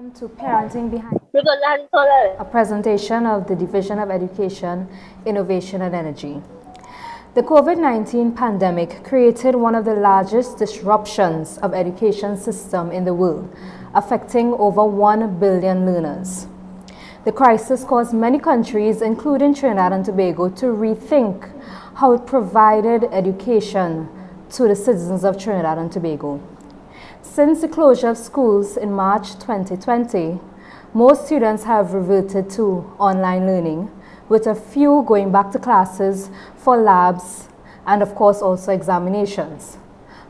Welcome to Parenting Behind, River a presentation of the Division of Education, Innovation and Energy. The COVID-19 pandemic created one of the largest disruptions of education system in the world, affecting over 1 billion learners. The crisis caused many countries, including Trinidad and Tobago, to rethink how it provided education to the citizens of Trinidad and Tobago. Since the closure of schools in March 2020, most students have reverted to online learning, with a few going back to classes for labs and of course also examinations.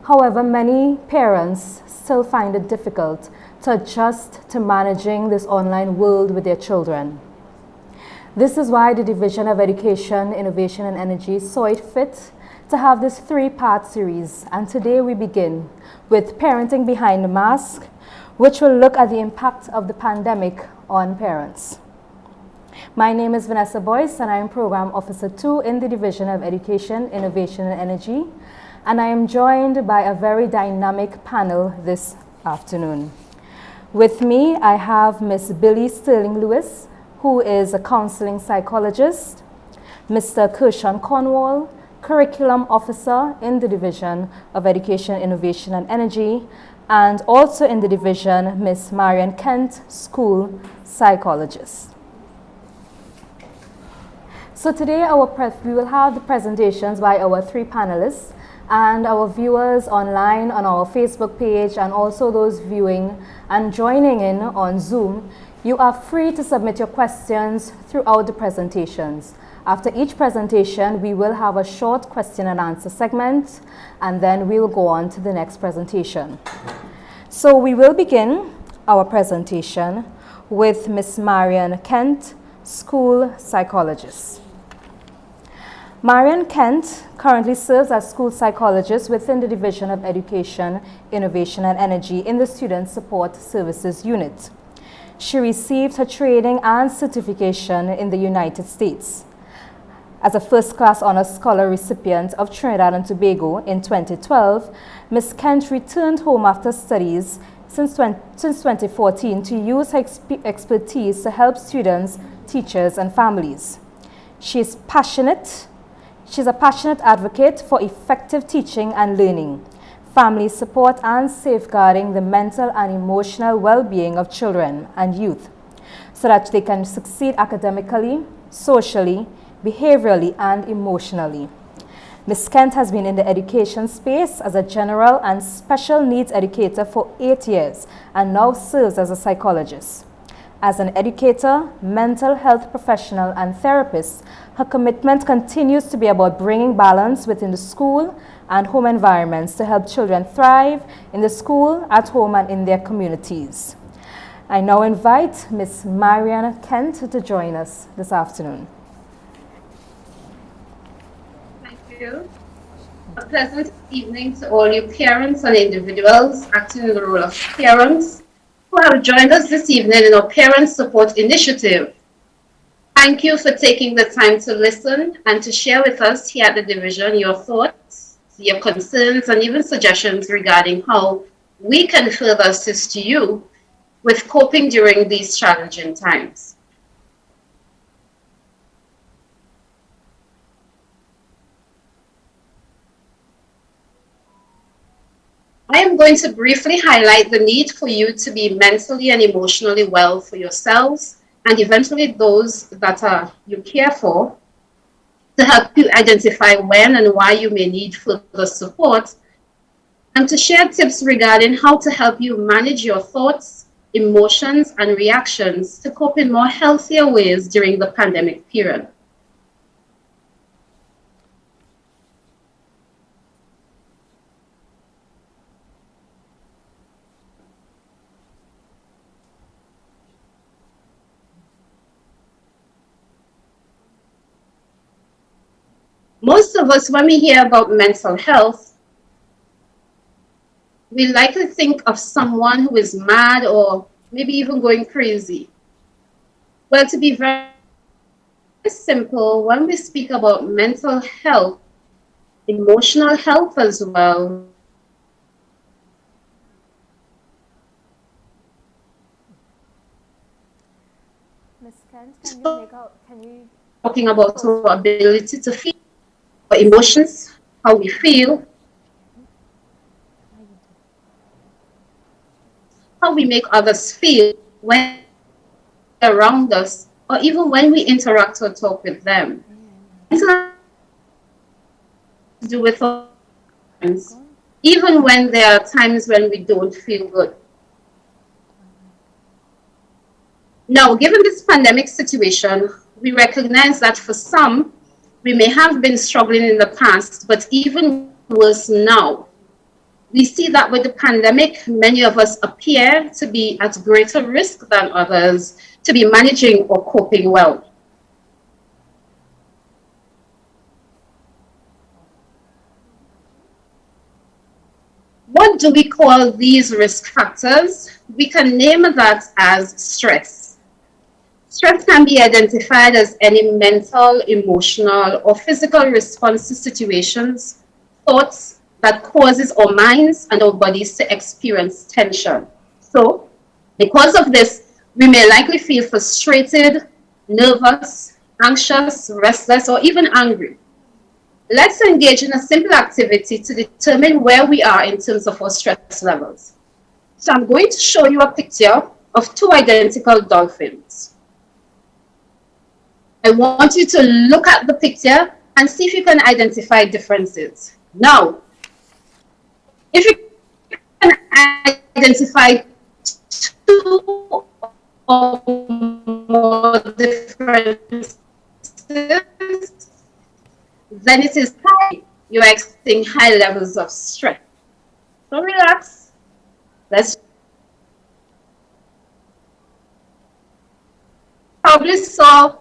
However, many parents still find it difficult to adjust to managing this online world with their children. This is why the Division of Education, Innovation and Energy saw it fit to have this three-part series, and today we begin with Parenting Behind the Mask, which will look at the impact of the pandemic on parents. My name is Vanessa Boyce and I am Program Officer 2 in the Division of Education, Innovation and Energy, and I am joined by a very dynamic panel this afternoon. With me I have Ms. Billy Sterling Lewis, who is a counseling psychologist, Mr. Khushan Cornwall, Curriculum Officer in the Division of Education, Innovation and Energy, and also in the division, Ms. Marian Kent, School Psychologist. So today we will have the presentations by our three panelists and our viewers online on our Facebook page, and also those viewing and joining in on Zoom. You are free to submit your questions throughout the presentations. After each presentation, we will have a short question and answer segment, and then we will go on to the next presentation. So we will begin our presentation with Ms. Marian Kent, School Psychologist. Marian Kent currently serves as School Psychologist within the Division of Education, Innovation and Energy in the Student Support Services Unit. She received her training and certification in the United States. As a first-class honors scholar recipient of Trinidad and Tobago in 2012, Ms. Kent returned home after studies since 2014 to use her expertise to help students, teachers, and families. She's a passionate advocate for effective teaching and learning, family support, and safeguarding the mental and emotional well-being of children and youth so that they can succeed academically, socially, behaviorally, and emotionally. Ms. Kent has been in the education space as a general and special needs educator for 8 years and now serves as a psychologist. As an educator, mental health professional, and therapist, her commitment continues to be about bringing balance within the school and home environments to help children thrive in the school, at home, and in their communities. I now invite Ms. Marian Kent to join us this afternoon. A pleasant evening to all you parents and individuals acting in the role of parents who have joined us this evening in our Parent Support Initiative. Thank you for taking the time to listen and to share with us here at the Division your thoughts, your concerns, and even suggestions regarding how we can further assist you with coping during these challenging times. I am going to briefly highlight the need for you to be mentally and emotionally well for yourselves and eventually those that you care for, to help you identify when and why you may need further support, and to share tips regarding how to help you manage your thoughts, emotions, and reactions to cope in more healthier ways during the pandemic period. Most of us, when we hear about mental health, we likely think of someone who is mad or maybe even going crazy. Well, to be very simple, when we speak about mental health, emotional health as well, Kent, can you make out, can you talking about our ability to feel, our emotions, how we feel, how we make others feel when they're around us, or even when we interact or talk with them. It's not to do with our friends, even when there are times when we don't feel good. Now, given this pandemic situation, we recognize that for some, we may have been struggling in the past, but even worse now. We see that with the pandemic, many of us appear to be at greater risk than others to be managing or coping well. What do we call these risk factors? We can name that as stress. Stress can be identified as any mental, emotional, or physical response to situations, thoughts that causes our minds and our bodies to experience tension. So, because of this, we may likely feel frustrated, nervous, anxious, restless, or even angry. Let's engage in a simple activity to determine where we are in terms of our stress levels. So I'm going to show you a picture of two identical dolphins. I want you to look at the picture and see if you can identify differences. Now, if you can identify two or more differences, then it is time you're experiencing high levels of stress. So relax. Let's probably saw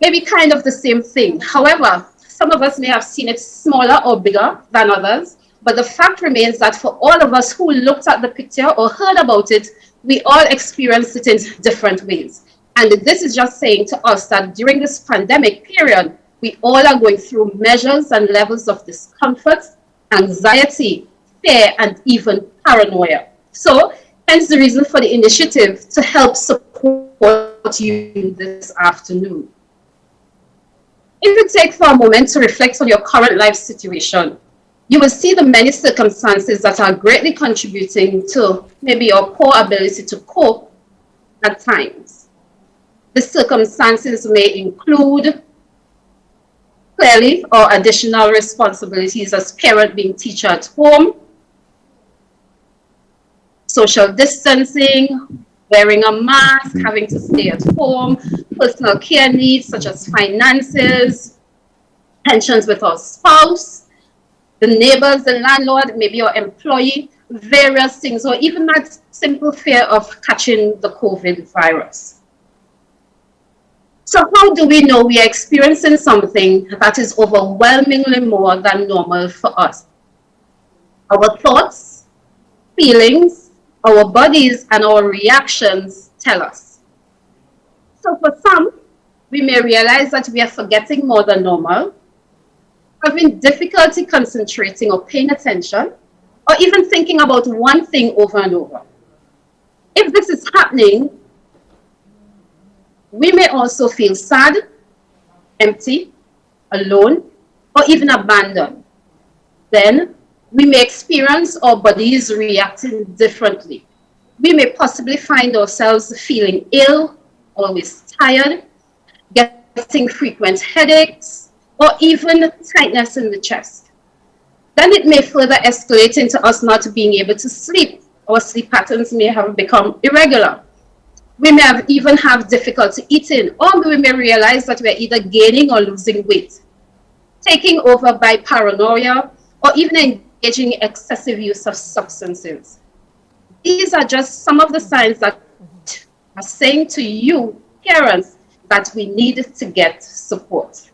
maybe kind of the same thing. However, some of us may have seen it smaller or bigger than others, but the fact remains that for all of us who looked at the picture or heard about it, we all experienced it in different ways. And this is just saying to us that during this pandemic period, we all are going through measures and levels of discomfort, anxiety, fear, and even paranoia. So, hence the reason for the initiative to help support you this afternoon. If you take for a moment to reflect on your current life situation, you will see the many circumstances that are greatly contributing to maybe your poor ability to cope at times. The circumstances may include clearly or additional responsibilities as parent being teacher at home, social distancing, wearing a mask, having to stay at home, personal care needs such as finances, tensions with our spouse, the neighbors, the landlord, maybe your employee, various things, or even that simple fear of catching the COVID virus. So how do we know we are experiencing something that is overwhelmingly more than normal for us? Our thoughts, feelings, our bodies, and our reactions tell us. So for some, we may realize that we are forgetting more than normal, having difficulty concentrating or paying attention, or even thinking about one thing over and over. If this is happening, we may also feel sad, empty, alone, or even abandoned. Then we may experience our bodies reacting differently. We may possibly find ourselves feeling ill, always tired, getting frequent headaches, or even tightness in the chest. Then it may further escalate into us not being able to sleep. Our sleep patterns may have become irregular. We may even have difficulty eating, or we may realize that we're either gaining or losing weight, taking over by paranoia, or even engaging in excessive use of substances. These are just some of the signs that are saying to you, parents, that we need to get support.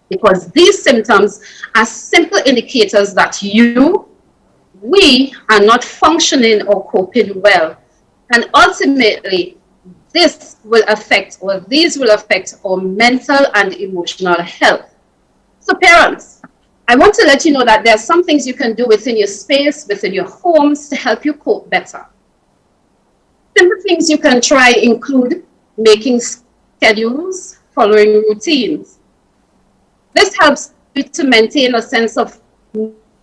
Because these symptoms are simple indicators that we are not functioning or coping well. And ultimately, these will affect our mental and emotional health. So parents, I want to let you know that there are some things you can do within your space, within your homes to help you cope better. Simple things you can try include making schedules, following routines. This helps you to maintain a sense of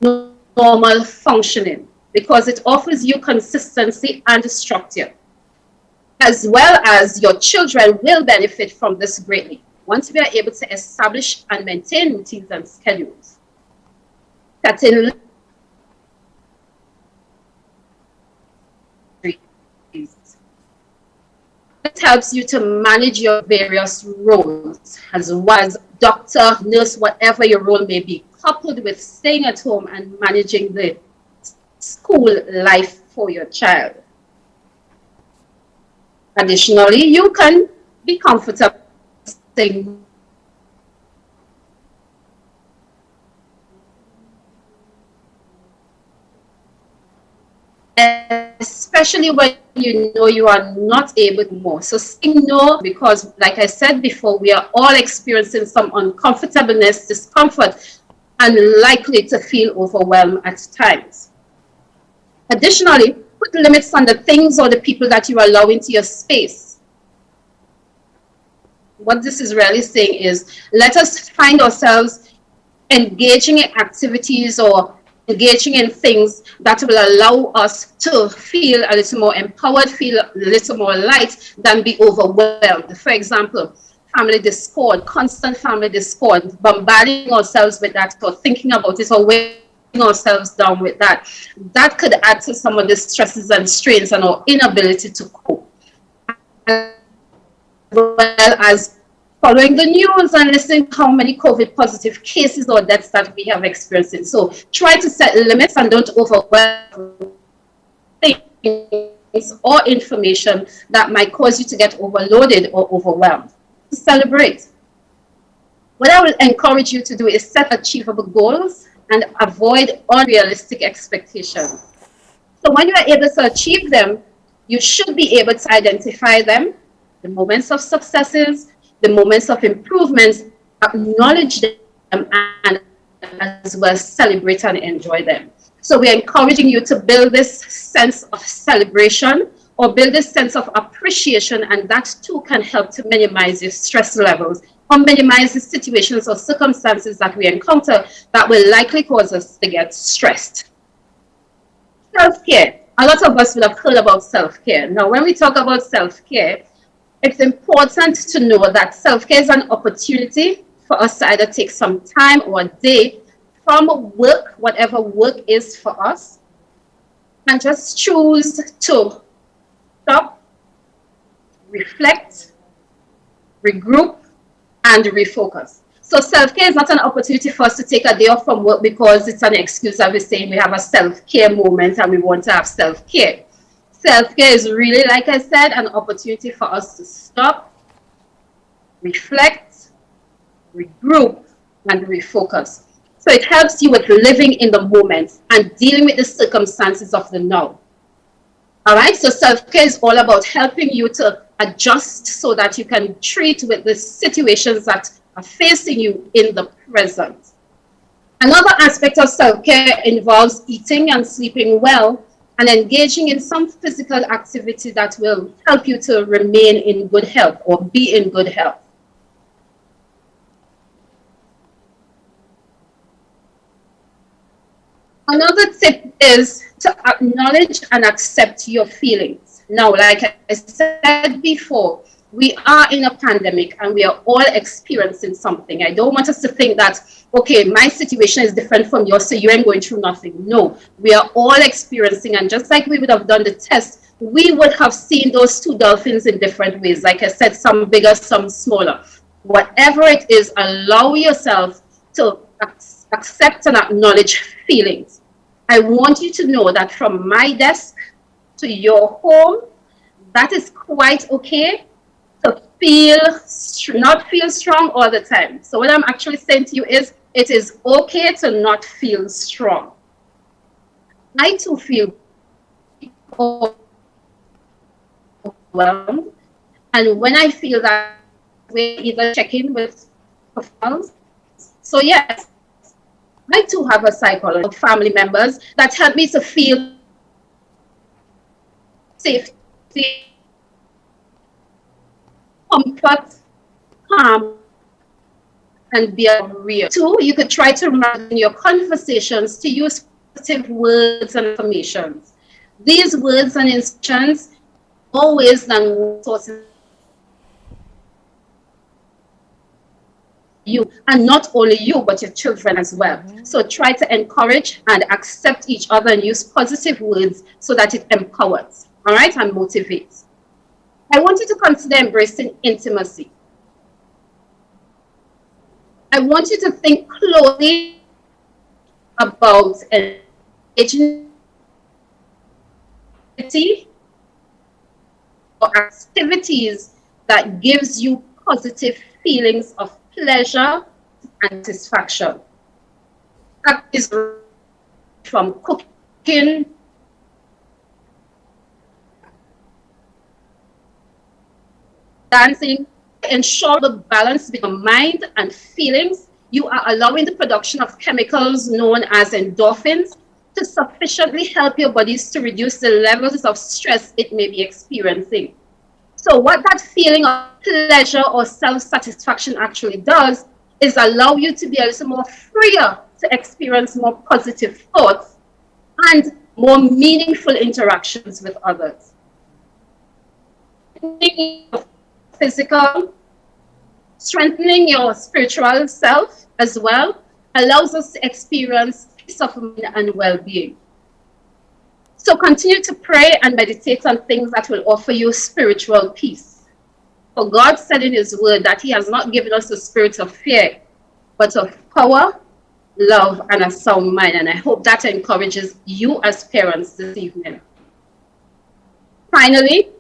normal functioning because it offers you consistency and structure, as well as your children will benefit from this greatly once we are able to establish and maintain routines and schedules. Setting it helps you to manage your various roles as well as doctor, nurse, whatever your role may be, coupled with staying at home and managing the school life for your child. Additionally, you can be comfortable staying especially when you know you are not able to more. So saying no, because like I said before, we are all experiencing some uncomfortableness, discomfort, and likely to feel overwhelmed at times. Additionally, put limits on the things or the people that you allow into your space. What this is really saying is, let us find ourselves engaging in activities or engaging in things that will allow us to feel a little more empowered, feel a little more light than be overwhelmed. For example, family discord, constant family discord, bombarding ourselves with that or thinking about it or weighing ourselves down with that. That could add to some of the stresses and strains and our inability to cope. As well as following the news and listening to how many COVID positive cases or deaths that we have experienced. So try to set limits and don't overwhelm things or information that might cause you to get overloaded or overwhelmed. Celebrate. What I will encourage you to do is set achievable goals and avoid unrealistic expectations. So when you are able to achieve them, you should be able to identify them, the moments of successes, the moments of improvements, acknowledge them, and as well celebrate and enjoy them. So we're encouraging you to build this sense of celebration or build this sense of appreciation, and that too can help to minimize your stress levels or minimize the situations or circumstances that we encounter that will likely cause us to get stressed. Self-care. A lot of us will have heard about self-care. Now, when we talk about self-care, it's important to know that self-care is an opportunity for us to either take some time or a day from work, whatever work is for us, and just choose to stop, reflect, regroup, and refocus. So self-care is not an opportunity for us to take a day off from work because it's an excuse that we're saying we have a self-care moment and we want to have self-care. Self-care is really, like I said, an opportunity for us to stop, reflect, regroup, and refocus. So it helps you with living in the moment and dealing with the circumstances of the now. All right, so self-care is all about helping you to adjust so that you can treat with the situations that are facing you in the present. Another aspect of self-care involves eating and sleeping well and engaging in some physical activity that will help you to remain in good health or be in good health. Another tip is to acknowledge and accept your feelings. Now, like I said before, we are in a pandemic and we are all experiencing something. I don't want us to think that, okay, my situation is different from yours, so you ain't going through nothing. No, we are all experiencing, and just like we would have done the test, we would have seen those two dolphins in different ways. Like I said, some bigger, some smaller. Whatever it is, allow yourself to accept and acknowledge feelings. I want you to know that from my desk to your home, that is quite okay to not feel strong all the time. So what I'm actually saying to you is, it is okay to not feel strong. I too feel overwhelmed, and when I feel that, we either check in with professionals. So yes, I too have a psychologist, family members that help me to feel safety comfort, calm, and be real. Two, you could try to remember in your conversations to use positive words and affirmations. These words and instructions always than sources you, and not only you but your children as well. So try to encourage and accept each other and use positive words so that it empowers, all right, and motivates. I want you to consider embracing intimacy. I want you to think closely about engaging or activities that gives you positive feelings of pleasure and satisfaction. That is from cooking, dancing. Ensure the balance between mind and feelings. You are allowing the production of chemicals known as endorphins to sufficiently help your bodies to reduce the levels of stress it may be experiencing. So what that feeling of pleasure or self-satisfaction actually does is allow you to be a little more freer to experience more positive thoughts and more meaningful interactions with others. Physical, strengthening your spiritual self as well allows us to experience peace of mind and well-being. So continue to pray and meditate on things that will offer you spiritual peace. For God said in his word that he has not given us a spirit of fear, but of power, love, and a sound mind. And I hope that encourages you as parents this evening. Finally,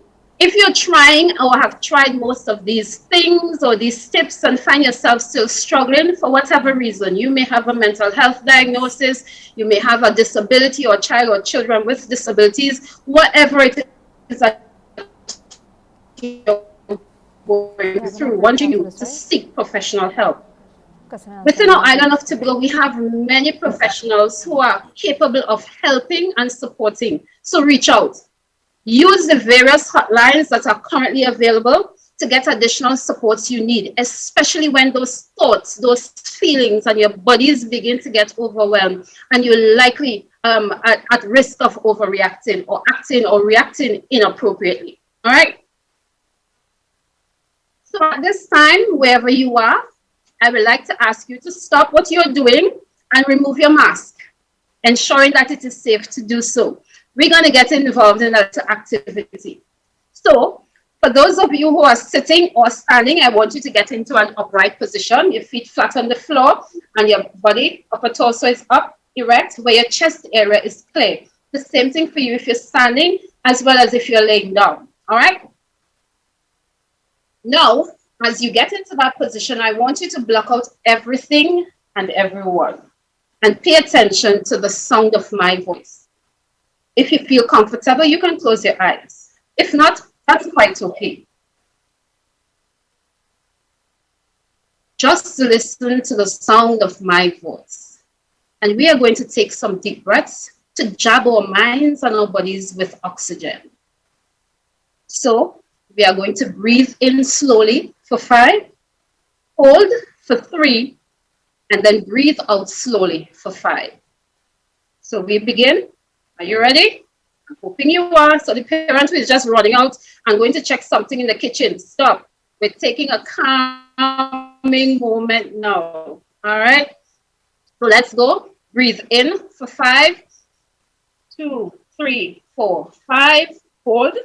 if you're trying or have tried most of these things or these tips and find yourself still struggling for whatever reason, you may have a mental health diagnosis, you may have a disability or child or children with disabilities, whatever it is that you're going through, wanting you to seek professional help. Within our island of Tobago, we have many professionals who are capable of helping and supporting. So reach out. Use the various hotlines that are currently available to get additional supports you need, especially when those thoughts, those feelings, and your bodies begin to get overwhelmed and you're likely at risk of overreacting or acting or reacting inappropriately. All right? So at this time, wherever you are, I would like to ask you to stop what you're doing and remove your mask, ensuring that it is safe to do so. We're going to get involved in that activity. So, for those of you who are sitting or standing, I want you to get into an upright position, your feet flat on the floor, and your body, upper torso is up, erect, where your chest area is clear. The same thing for you if you're standing, as well as if you're laying down. All right? Now, as you get into that position, I want you to block out everything and everyone and pay attention to the sound of my voice. If you feel comfortable, you can close your eyes. If not, that's quite okay. Just listen to the sound of my voice. And we are going to take some deep breaths to jab our minds and our bodies with oxygen. So we are going to breathe in slowly for 5, hold for 3, and then breathe out slowly for 5. So we begin. Are you ready? I'm hoping you are. So the parent who is just running out and going to check something in the kitchen, stop. We're taking a calming moment now. All right? So let's go. Breathe in for 5, 2, 3, 4, 5. Hold.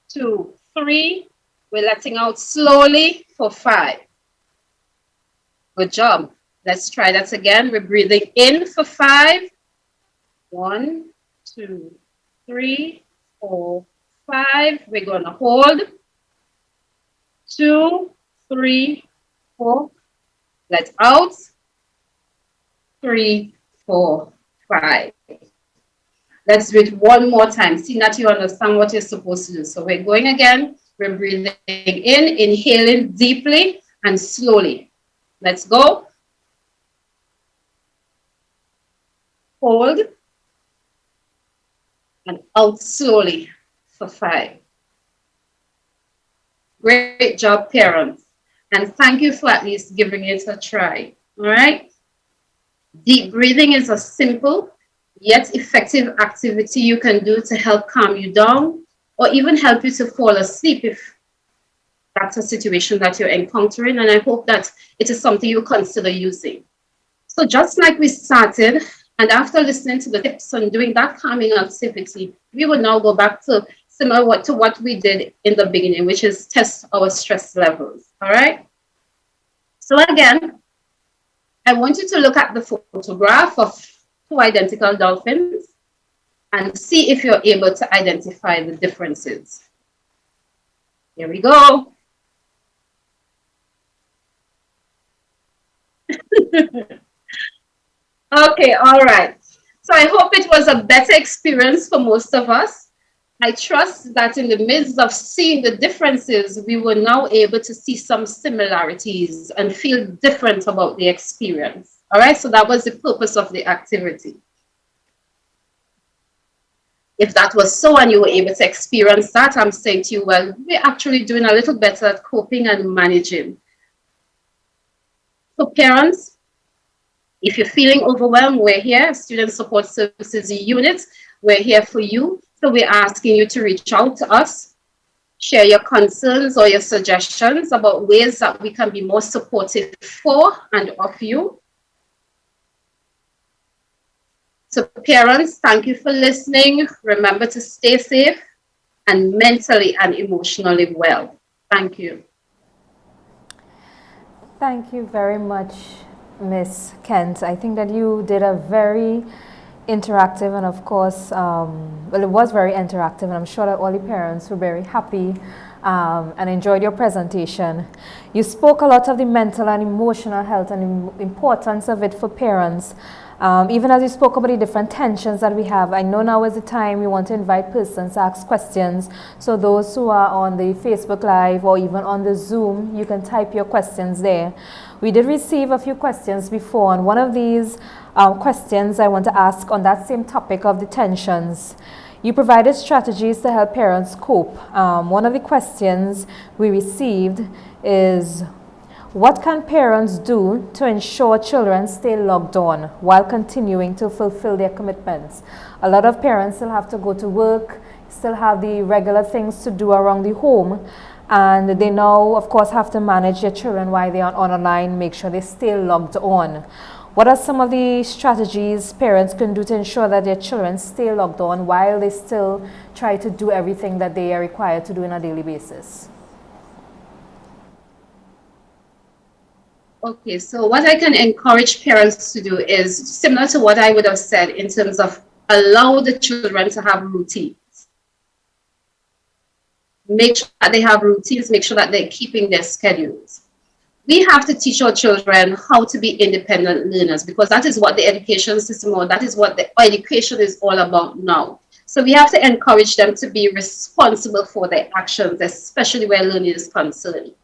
2, 3. We're letting out slowly for 5. Good job. Let's try that again. We're breathing in for 5. 1, 2, 3, 4, 5. We're going to hold. 2, 3, 4. Let out. 3, 4, 5. Let's do it one more time. See that you understand what you're supposed to do. So we're going again. We're breathing in, inhaling deeply and slowly. Let's go. Hold. And out slowly for 5. Great job, parents. And thank you for at least giving it a try. All right. Deep breathing is a simple yet effective activity you can do to help calm you down or even help you to fall asleep if that's a situation that you're encountering. And I hope that it is something you consider using. So just like we started, and after listening to the tips on doing that calming activity, we will now go back to similar to what we did in the beginning, which is test our stress levels. All right. So again, I want you to look at the photograph of two identical dolphins and see if you're able to identify the differences. Here we go. Okay, all right. So I hope it was a better experience for most of us. I trust that in the midst of seeing the differences, we were now able to see some similarities and feel different about the experience. All right, so that was the purpose of the activity. If that was so and you were able to experience that, I'm saying to you, well, we're actually doing a little better at coping and managing. So parents, if you're feeling overwhelmed, we're here, Student Support Services Unit, we're here for you. So we're asking you to reach out to us, share your concerns or your suggestions about ways that we can be more supportive for and of you. So parents, thank you for listening. Remember to stay safe and mentally and emotionally well. Thank you. Thank you very much, Miss Kent. I think that you did a very interactive and of course, well, it was very interactive and I'm sure that all the parents were very happy and enjoyed your presentation. You spoke a lot of the mental and emotional health and the importance of it for parents. Even as you spoke about the different tensions that we have, I know now is the time we want to invite persons to ask questions. So those who are on the Facebook Live or even on the Zoom, you can type your questions there. We did receive a few questions before, and one of these questions I want to ask on that same topic of the tensions. You provided strategies to help parents cope. One of the questions we received is, what can parents do to ensure children stay logged on while continuing to fulfill their commitments? A lot of parents still have to go to work, still have the regular things to do around the home, and they now, of course, have to manage their children while they are online, make sure they stay logged on. What are some of the strategies parents can do to ensure that their children stay logged on while they still try to do everything that they are required to do on a daily basis? Okay, so what I can encourage parents to do is similar to what I would have said in terms of allow the children to have routines. Make sure that they have routines, make sure that they're keeping their schedules. We have to teach our children how to be independent learners because that is what the education system or that is what the education is all about now. So we have to encourage them to be responsible for their actions, especially where learning is concerned.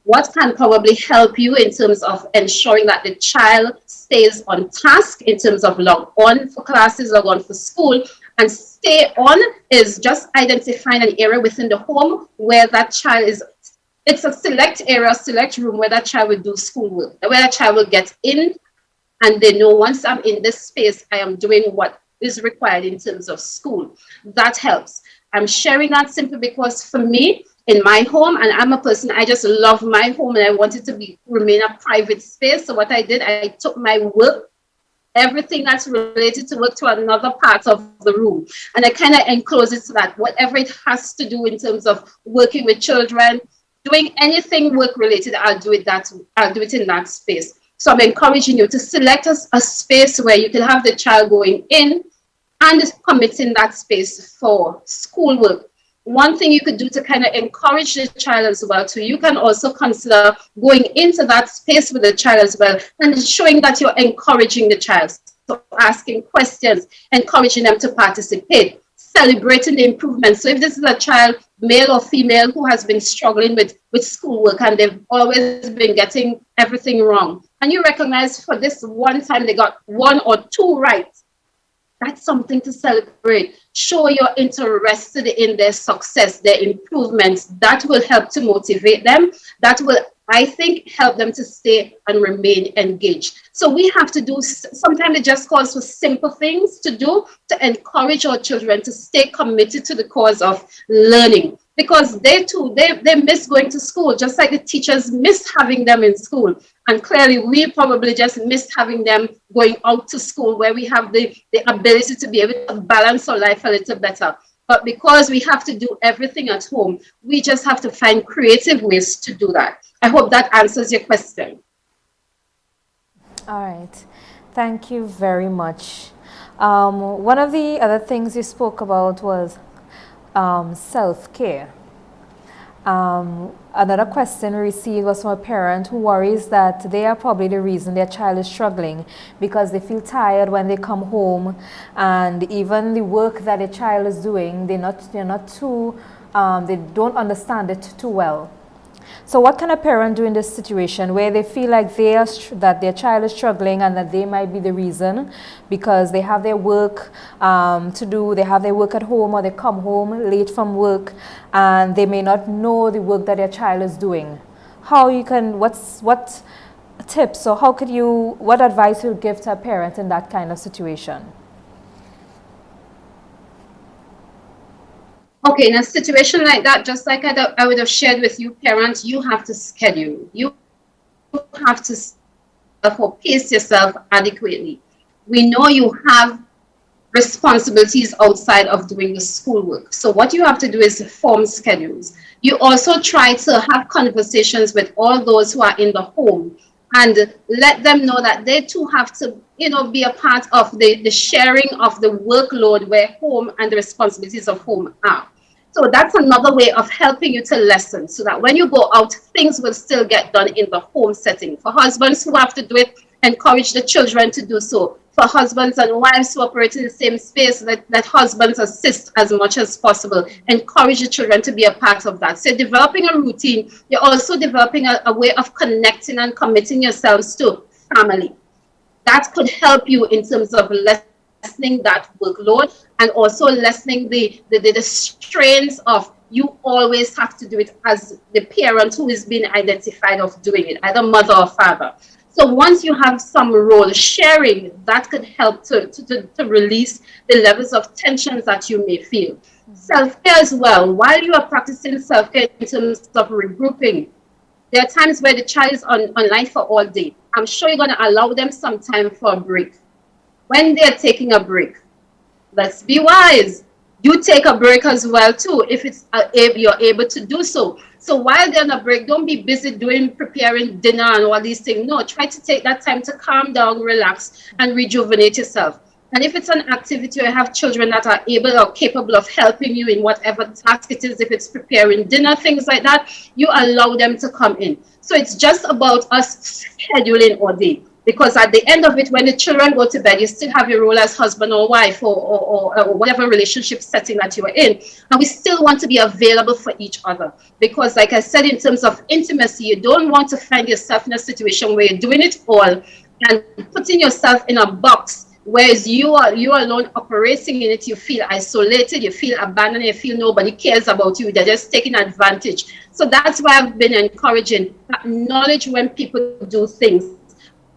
What can probably help you in terms of ensuring that the child stays on task in terms of log on for classes, log on for school, and stay on is just identifying an area within the home where that child is. It's a select area, select room where that child will do schoolwork, where that child will get in and they know once I'm in this space, I am doing what is required in terms of school. That helps. I'm sharing that simply because for me, in my home, and I'm a person, I just love my home and I want it to remain a private space. So what I did, I took my work, everything that's related to work to another part of the room. And I kind of enclose it so that whatever it has to do in terms of working with children, doing anything work related, I'll do it in that space. So I'm encouraging you to select a space where you can have the child going in and committing that space for schoolwork. One thing you could do to kind of encourage the child as well too, you can also consider going into that space with the child as well and showing that you're encouraging the child. So asking questions, encouraging them to participate, celebrating the improvements. So if this is a child, male or female, who has been struggling with schoolwork and they've always been getting everything wrong, and you recognize for this one time they got 1 or 2 right, That's something to celebrate. Show you're interested in their success, their improvements. That will help to motivate them. That will, I think, help them to stay and remain engaged. So we have to do, sometimes it just calls for simple things to do to encourage our children to stay committed to the cause of learning. Because they too, they miss going to school, just like the teachers miss having them in school. And clearly, we probably just missed having them going out to school where we have the ability to be able to balance our life a little better. But because we have to do everything at home, we just have to find creative ways to do that. I hope that answers your question. All right. Thank you very much. One of the other things you spoke about was self-care. Another question we received was from a parent who worries that they are probably the reason their child is struggling because they feel tired when they come home, and even the work that their child is doing, they don't understand it too well. So what can a parent do in this situation where they feel like that their child is struggling and that they might be the reason because they have their work to do, they have their work at home, or they come home late from work and they may not know the work that their child is doing? What tips or what advice you would give to a parent in that kind of situation? Okay, in a situation like that, just like I would have shared with you, parents, you have to schedule. You have to pace yourself adequately. We know you have responsibilities outside of doing the schoolwork. So what you have to do is form schedules. You also try to have conversations with all those who are in the home and let them know that they too have to, be a part of the sharing of the workload where home and the responsibilities of home are. So that's another way of helping you to lessen so that when you go out, things will still get done in the home setting. For husbands who have to do it, encourage the children to do so. For husbands and wives who operate in the same space, let husbands assist as much as possible. Encourage the children to be a part of that. So developing a routine, you're also developing a way of connecting and committing yourselves to family. That could help you in terms of lessening that workload and also lessening the strains of you always have to do it as the parent who is being identified of doing it, either mother or father. So once you have some role sharing, that could help to release the levels of tensions that you may feel. Self-care as well. While you are practicing self-care in terms of regrouping, there are times where the child is online for all day. I'm sure you're going to allow them some time for a break. When they're taking a break, let's be wise. You take a break as well too, if you're able to do so. So while they're on a break, don't be busy preparing dinner and all these things. No, try to take that time to calm down, relax, and rejuvenate yourself. And if it's an activity or you have children that are able or capable of helping you in whatever task it is, if it's preparing dinner, things like that, you allow them to come in. So it's just about us scheduling all day. Because at the end of it, when the children go to bed, you still have your role as husband or wife or whatever relationship setting that you are in. And we still want to be available for each other. Because like I said, in terms of intimacy, you don't want to find yourself in a situation where you're doing it all and putting yourself in a box. Whereas you alone operating in it, you feel isolated, you feel abandoned, you feel nobody cares about you. They're just taking advantage. So that's why I've been encouraging, acknowledge when people do things.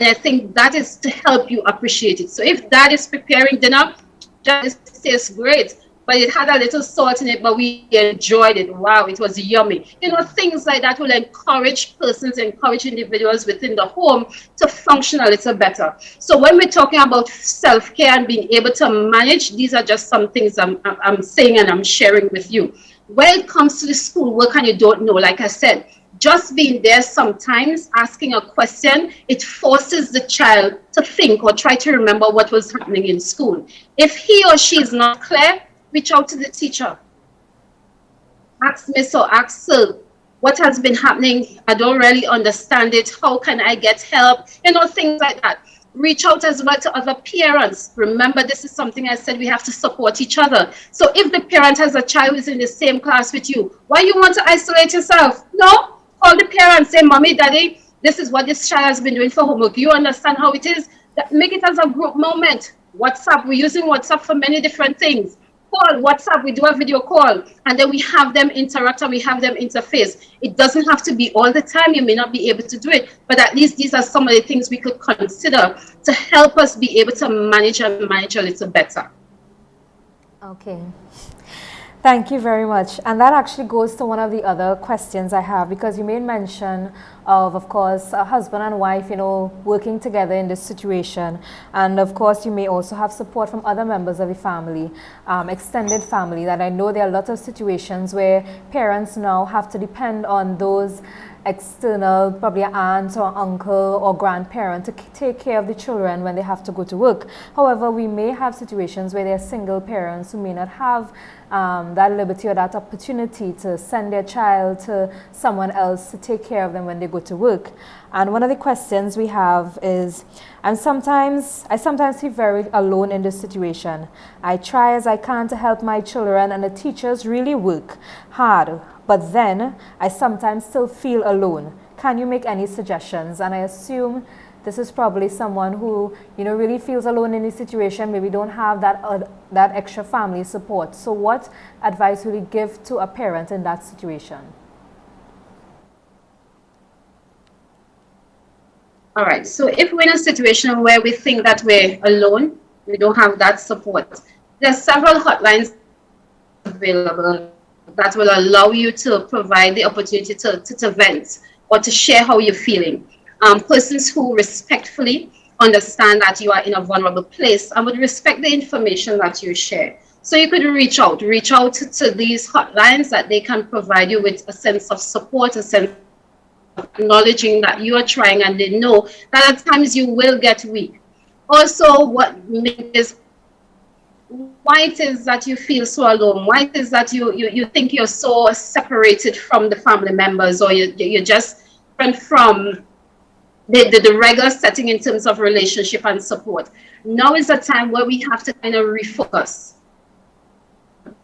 And I think that is to help you appreciate it. So if dad is preparing dinner, just tastes great, but it had a little salt in it, but we enjoyed it. Wow, it was yummy. Things like that will encourage individuals within the home to function a little better. So when we're talking about self-care and being able to manage, these are just some things I'm saying and I'm sharing with you. When it comes to the school work and you don't know, like I said, just being there sometimes, asking a question, it forces the child to think or try to remember what was happening in school. If he or she is not clear, reach out to the teacher. Ask Miss or ask Sir, what has been happening? I don't really understand it. How can I get help? Things like that. Reach out as well to other parents. Remember, this is something I said, we have to support each other. So if the parent has a child who's in the same class with you, why you want to isolate yourself? No. Call the parents, say, Mommy, Daddy, this is what this child has been doing for homework. You understand how it is? Make it as a group moment. WhatsApp, we're using WhatsApp for many different things. Call, WhatsApp, we do a video call, and then we have them interact and we have them interface. It doesn't have to be all the time. You may not be able to do it, but at least these are some of the things we could consider to help us be able to manage and manage a little better. Okay. Thank you very much. And that actually goes to one of the other questions I have, because you made mention of course, a husband and wife, working together in this situation. And of course, you may also have support from other members of the family, extended family, that I know there are a lot of situations where parents now have to depend on those external, probably an aunt or uncle or grandparent to take care of the children when they have to go to work. However, we may have situations where there are single parents who may not have that liberty or that opportunity to send their child to someone else to take care of them when they go to work. And one of the questions we have is, I sometimes feel very alone in this situation. I try as I can to help my children, and the teachers really work hard, but then I sometimes still feel alone. Can you make any suggestions? And I assume this is probably someone who really feels alone in this situation, maybe don't have that extra family support. So what advice will you give to a parent in that situation? All right, so if we're in a situation where we think that we're alone, we don't have that support, there are several hotlines available that will allow you to provide the opportunity to vent or to share how you're feeling. Persons who respectfully understand that you are in a vulnerable place and would respect the information that you share. So you could reach out to these hotlines that they can provide you with a sense of support, a sense of acknowledging that you are trying, and they know that at times you will get weak. Also, what is why it is that you feel so alone, why it is that you think you're so separated from the family members, or you're just different from the regular setting in terms of relationship and support. Now is the time where we have to kind of refocus.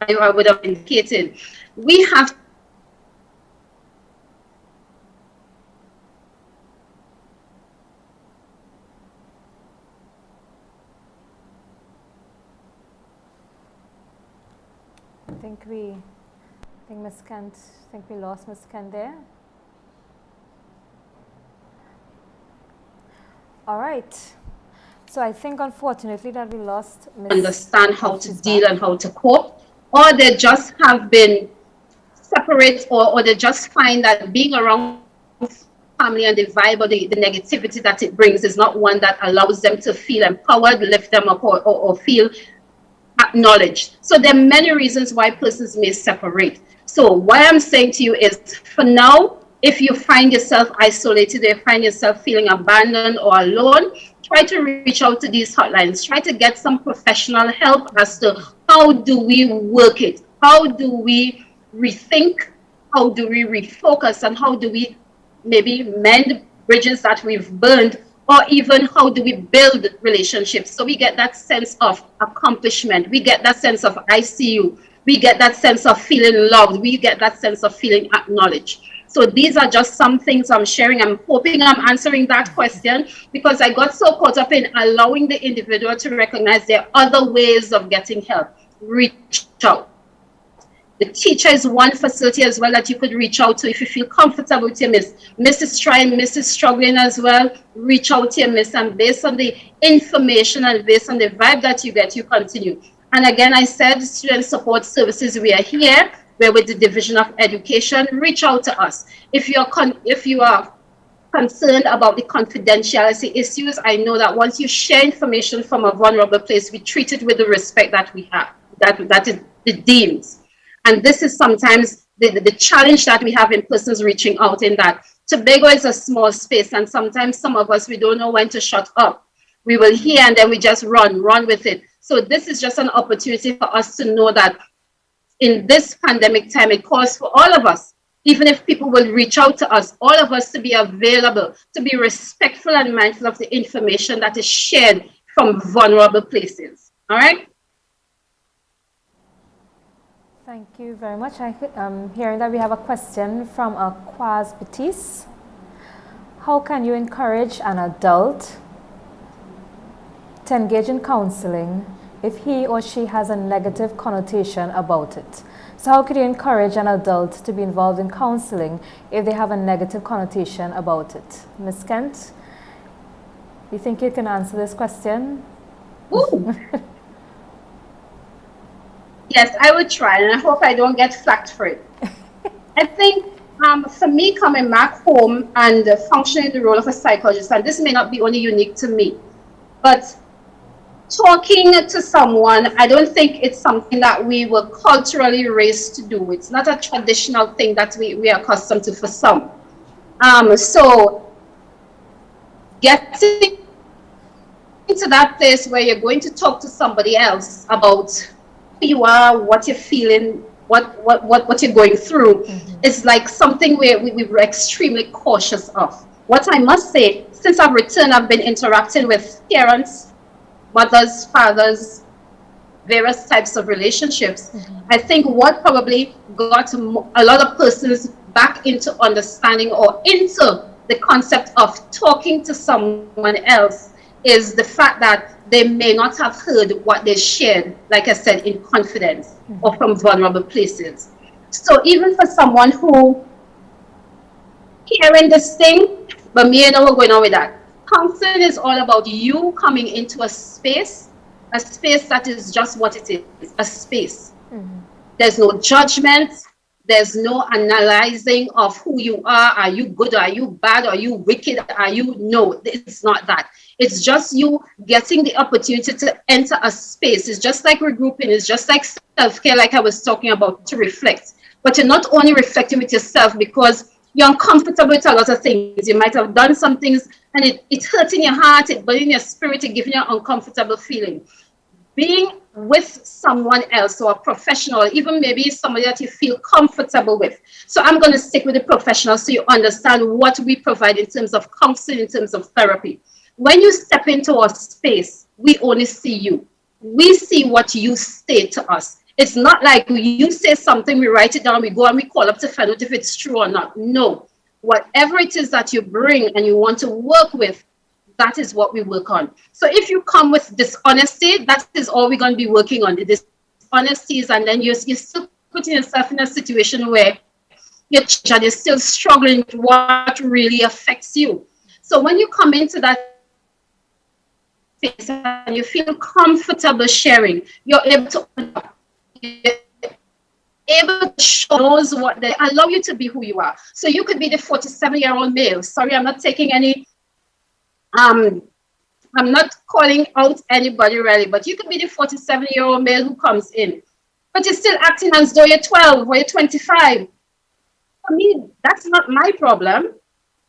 I would have indicated, we have I think we lost Miss Kent there. All right. So I think unfortunately that we lost Miss understand how to deal and how to cope, or they just have been separate, or they just find that being around family and the vibe or the negativity that it brings is not one that allows them to feel empowered, lift them up, or feel acknowledged. So there are many reasons why persons may separate. So what I'm saying to you is, for now, if you find yourself isolated, or you find yourself feeling abandoned or alone, try to reach out to these hotlines. Try to get some professional help as to how do we work it? How do we rethink? How do we refocus? And how do we maybe mend bridges that we've burned? Or even how do we build relationships? So we get that sense of accomplishment. We get that sense of I see you. We get that sense of feeling loved. We get that sense of feeling acknowledged. So these are just some things I'm sharing. I'm hoping I'm answering that question, because I got so caught up in allowing the individual to recognize there are other ways of getting help. Reach out. The teacher is one facility as well that you could reach out to if you feel comfortable with your miss. Miss is trying, Miss is struggling as well. Reach out to your miss, and based on the information and based on the vibe that you get, you continue. And again, I said student support services, we are here. We're with the Division of Education. Reach out to us. If you are concerned about the confidentiality issues, I know that once you share information from a vulnerable place, we treat it with the respect that we have, that is the deems. And this is sometimes the challenge that we have in persons reaching out, in that Tobago is a small space, and sometimes some of us, we don't know when to shut up. We will hear and then we just run with it. So this is just an opportunity for us to know that in this pandemic time, it calls for all of us, even if people will reach out to us, all of us to be available, to be respectful and mindful of the information that is shared from vulnerable places. All right? Thank you very much. I'm hearing that we have a question from Quaz Batiste. How can you encourage an adult to engage in counseling if he or she has a negative connotation about it. So how could you encourage an adult to be involved in counseling if they have a negative connotation about it? Ms. Kent, you think you can answer this question? Ooh. Yes, I would try, and I hope I don't get flacked for it. I think for me, coming back home and functioning the role of a psychologist, and this may not be only unique to me, but talking to someone, I don't think it's something that we were culturally raised to do. It's not a traditional thing that we are accustomed to for some. So getting into that place where you're going to talk to somebody else about who you are, what you're feeling, what you're going through, is like something where we were extremely cautious of. What I must say, since I've returned, I've been interacting with parents, mothers, fathers, various types of relationships. I think what probably got a lot of persons back into understanding or into the concept of talking to someone else is the fact that they may not have heard what they shared, like I said, in confidence or from vulnerable places. So even for someone who hearing this thing, but me and we're going on with that. Counseling is all about you coming into a space that is just what it is, a space. There's no judgment. There's no analyzing of who you are. Are you good? Are you bad? Are you wicked? Are you? No, it's not that. It's just you getting the opportunity to enter a space. It's just like regrouping. It's just like self-care, like I was talking about, to reflect. But you're not only reflecting with yourself because you're uncomfortable with a lot of things. You might have done some things and it's hurting your heart, it's burning your spirit, it's giving you an uncomfortable feeling. Being with someone else or a professional, even maybe somebody that you feel comfortable with. So I'm going to stick with the professional so you understand what we provide in terms of counseling, in terms of therapy. When you step into our space, we only see you. We see what you say to us. It's not like you say something, we write it down, we go and we call up to find out if it's true or not. No. Whatever it is that you bring and you want to work with, that is what we work on. So if you come with dishonesty, that is all we're going to be working on, the dishonesties, and then you're still putting yourself in a situation where you're still struggling with what really affects you. So when you come into that space and you feel comfortable sharing, you're able to open up. You're able to show those what they allow you to be who you are. So you could be the 47-year-old male. Sorry, I'm not taking any I'm not calling out anybody really, but you could be the 47-year-old male who comes in, but you're still acting as though you're 12 or you're 25. For me, that's not my problem.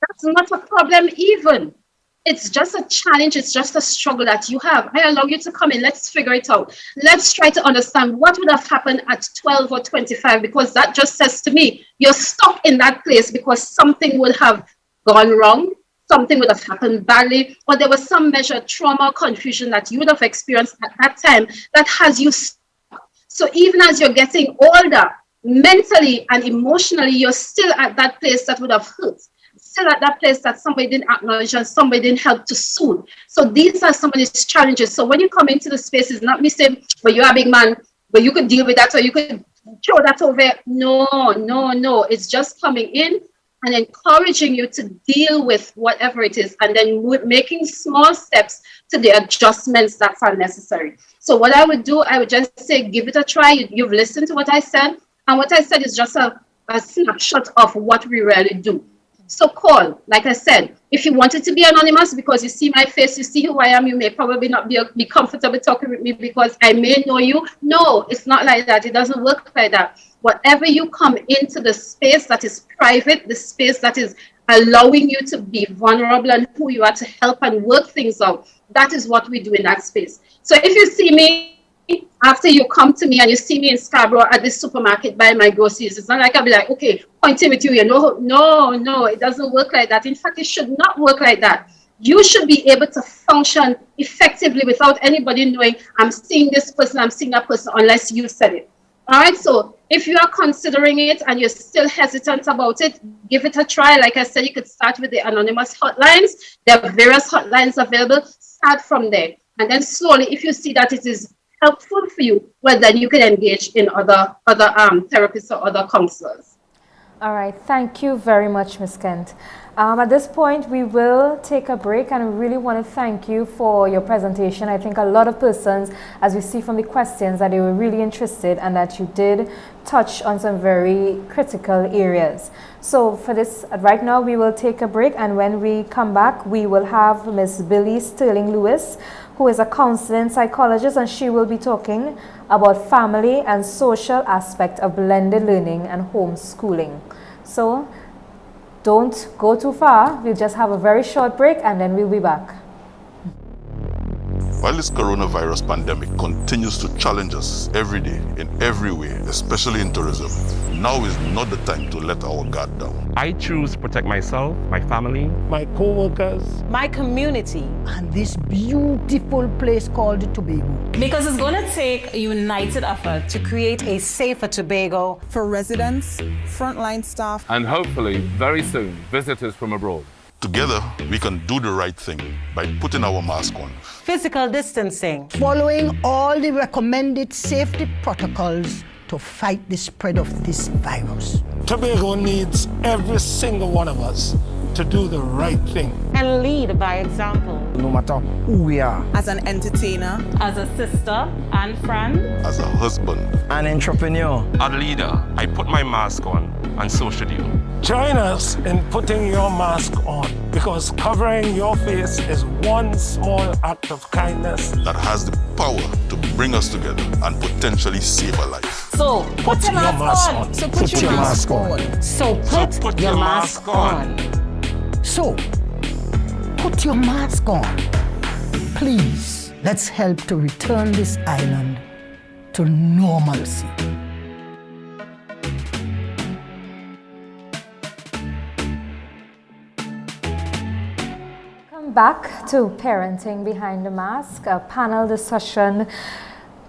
That's not a problem even. It's just a challenge. It's just a struggle that you have. I allow you to come in. Let's figure it out. Let's try to understand what would have happened at 12 or 25, because that just says to me, you're stuck in that place because something would have gone wrong. Something would have happened badly, or there was some measure of trauma or confusion that you would have experienced at that time that has you stuck. So even as you're getting older, mentally and emotionally, you're still at that place that would have hurt. Still at that place that somebody didn't acknowledge and somebody didn't help to soothe. So these are some of these challenges. So when you come into the space, it's not me saying, but you're a big man, but you could deal with that, or you could throw that over. No. It's just coming in and encouraging you to deal with whatever it is, and then making small steps to the adjustments that are necessary. So what I would do, I would just say, give it a try. You've listened to what I said, and what I said is just a snapshot of what we really do. So call, like I said, if you wanted to be anonymous because you see my face, you see who I am, you may probably not be comfortable talking with me because I may know you. No, it's not like that. It doesn't work like that. Whatever you come into the space that is private, the space that is allowing you to be vulnerable and who you are to help and work things out, that is what we do in that space. So if you see me, after you come to me and you see me in Scarborough at the supermarket buying my groceries, it's not like I'll be like, okay, pointing with you, no, it doesn't work like that. In fact, it should not work like that. You should be able to function effectively without anybody knowing I'm seeing this person, I'm seeing that person, unless you said it. All right, so if you are considering it and you're still hesitant about it, give it a try. Like I said, you could start with the anonymous hotlines. There are various hotlines available. Start from there. And then slowly, if you see that it is helpful for you, well, then you can engage in other therapists or other counselors. All right, thank you very much, Ms. Kent. At this point, we will take a break, and we really want to thank you for your presentation. I think a lot of persons, as we see from the questions, that they were really interested and that you did touch on some very critical areas. So for this, right now, we will take a break, and when we come back, we will have Ms. Billy Sterling Lewis, who is a counseling psychologist, and she will be talking about family and social aspect of blended learning and homeschooling. So don't go too far. We'll just have a very short break and then we'll be back. While this coronavirus pandemic continues to challenge us every day in every way, especially in tourism, now is not the time to let our guard down. I choose to protect myself, my family, my co-workers, my community, and this beautiful place called Tobago. Because it's going to take a united effort to create a safer Tobago for residents, frontline staff, and hopefully very soon visitors from abroad. Together, we can do the right thing by putting our mask on, physical distancing, following all the recommended safety protocols to fight the spread of this virus. Tobago needs every single one of us to do the right thing. And lead by example. No matter who we are. As an entertainer, as a sister and friend, as a husband, an entrepreneur, a leader. I put my mask on, and so should you. Join us in putting your mask on, because covering your face is one small act of kindness that has the power to bring us together and potentially save a life. So put your mask on. So put your mask on. So put your mask on. So put your mask on. Please, let's help to return this island to normalcy. Back to Parenting Behind the Mask, a panel discussion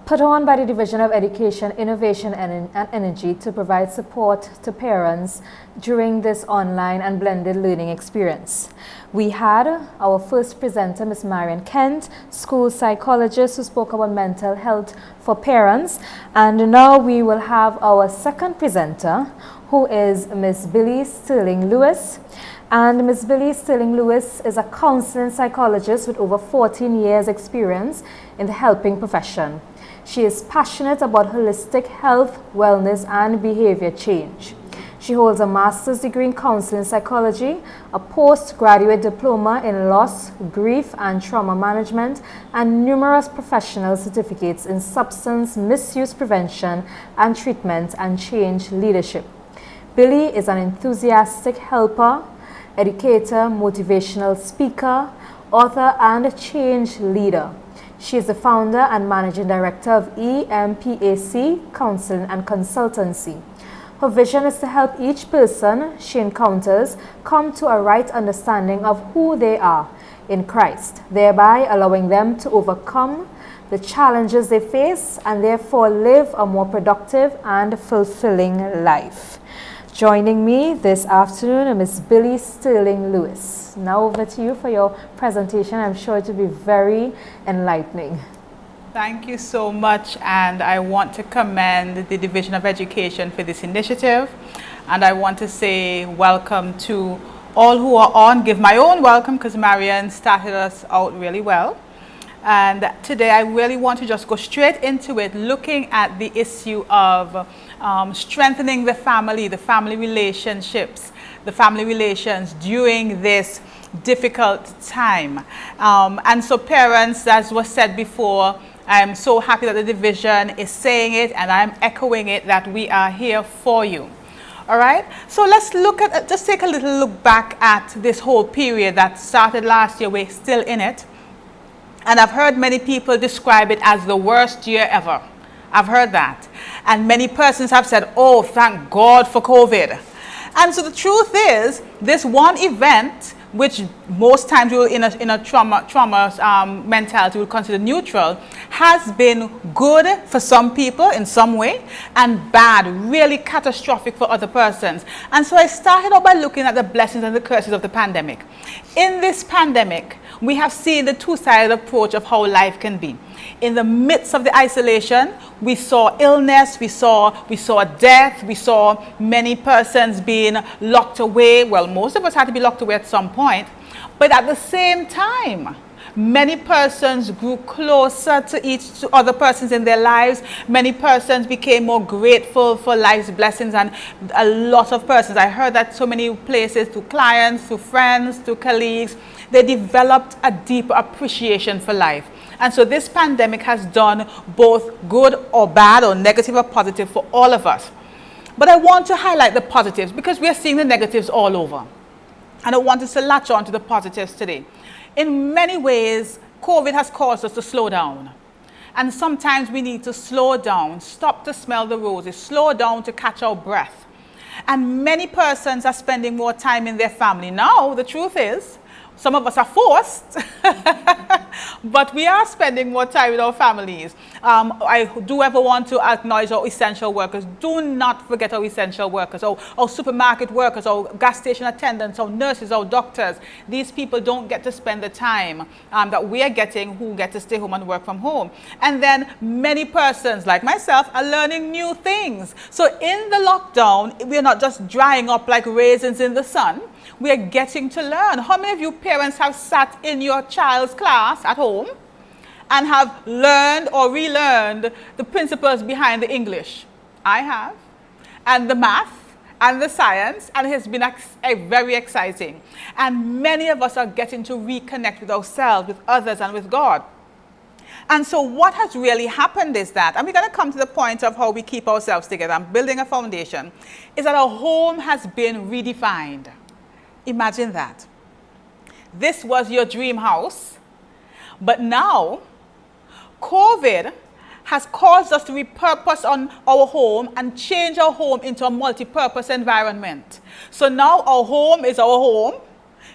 put on by the Division of Education, Innovation and Energy to provide support to parents during this online and blended learning experience. We had our first presenter, Ms. Marian Kent, school psychologist, who spoke about mental health for parents. And now we will have our second presenter, who is Ms. Billy Sterling Lewis. And Ms. Billy Sterling Lewis is a counseling psychologist with over 14 years experience in the helping profession. She is passionate about holistic health, wellness, and behavior change. She holds a master's degree in counseling psychology, a postgraduate diploma in loss, grief, and trauma management, and numerous professional certificates in substance misuse prevention and treatment and change leadership. Billy is an enthusiastic helper, educator, motivational speaker, author, and change leader. She is the founder and managing director of EMPAC Counseling and Consultancy. Her vision is to help each person she encounters come to a right understanding of who they are in Christ, thereby allowing them to overcome the challenges they face and therefore live a more productive and fulfilling life. Joining me this afternoon is Ms. Billy Sterling Lewis. Now over to you for your presentation. I'm sure it will be very enlightening. Thank you so much, and I want to commend the Division of Education for this initiative, and I want to say welcome to all who are on. Give my own welcome because Marian started us out really well. And today I really want to just go straight into it, looking at the issue of strengthening the family relationships, the family relations during this difficult time. And so parents, as was said before, I'm so happy that the division is saying it, and I'm echoing it, that we are here for you. All right, so let's look at, just take a little look back at this whole period that started last year. We're still in it. And I've heard many people describe it as the worst year ever. I've heard that. And many persons have said, oh, thank God for COVID. And so the truth is, this one event, which most times we will in a trauma mentality will consider neutral, has been good for some people in some way and bad, really catastrophic for other persons. And so I started out by looking at the blessings and the curses of the pandemic. In this pandemic, We have seen the two-sided approach of how life can be. In the midst of the isolation, we saw illness, we saw death, we saw many persons being locked away. Well, most of us had to be locked away at some point. But at the same time, many persons grew closer to other persons in their lives. Many persons became more grateful for life's blessings, and a lot of persons, I heard that so many places, to clients, to friends, to colleagues, they developed a deeper appreciation for life. And so this pandemic has done both good or bad, or negative or positive, for all of us. But I want to highlight the positives, because we are seeing the negatives all over. And I want us to latch on to the positives today. In many ways, COVID has caused us to slow down. And sometimes we need to slow down, stop to smell the roses, slow down to catch our breath. And many persons are spending more time in their family. Now, the truth is, some of us are forced, but we are spending more time with our families. I do ever want to acknowledge our essential workers. Do not forget our essential workers, our supermarket workers, our gas station attendants, our nurses, our doctors. These people don't get to spend the time that we are getting, who get to stay home and work from home. And then many persons, like myself, are learning new things. So in the lockdown, we are not just drying up like raisins in the sun. We are getting to learn. How many of you parents have sat in your child's class at home and have learned or relearned the principles behind the English? I have. And the math and the science, and it has been very exciting. And many of us are getting to reconnect with ourselves, with others, and with God. And so what has really happened is that, and we're going to come to the point of how we keep ourselves together, I'm building a foundation, is that our home has been redefined. Imagine that. This was your dream house, but now COVID has caused us to repurpose on our home and change our home into a multi-purpose environment. So now our home is our home,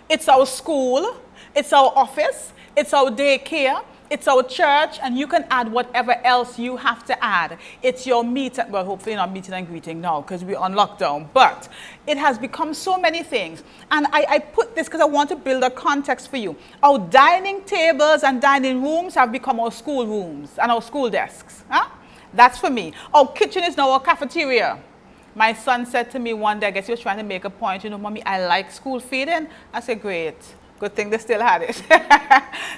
it's our school, it's our office, it's our daycare, it's our church, and you can add whatever else you have to add. It's your meeting, well, hopefully not meeting and greeting now because we're on lockdown, but it has become so many things. And I put this because I want to build a context for you. Our dining tables and dining rooms have become our school rooms and our school desks. Huh? That's for me. Our kitchen is now our cafeteria. My son said to me one day, I guess he was trying to make a point, you know, Mommy, I like school feeding. I said, great. Good thing they still had it.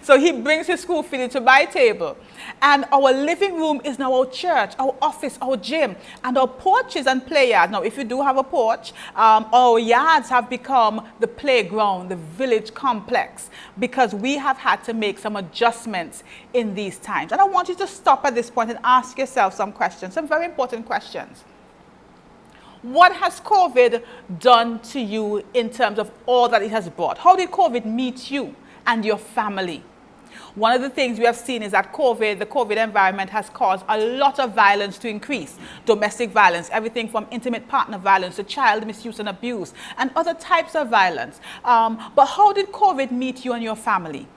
So he brings his school feeding to my table. And our living room is now our church, our office, our gym, and our porches and play yards. Now, if you do have a porch, our yards have become the playground, the village complex, because we have had to make some adjustments in these times. And I want you to stop at this point and ask yourself some questions, some very important questions. What has COVID done to you in terms of all that it has brought? How did COVID meet you and your family? One of the things we have seen is that the COVID environment has caused a lot of violence to increase. Domestic violence, everything from intimate partner violence to child misuse and abuse, and other types of violence. But how did COVID meet you and your family?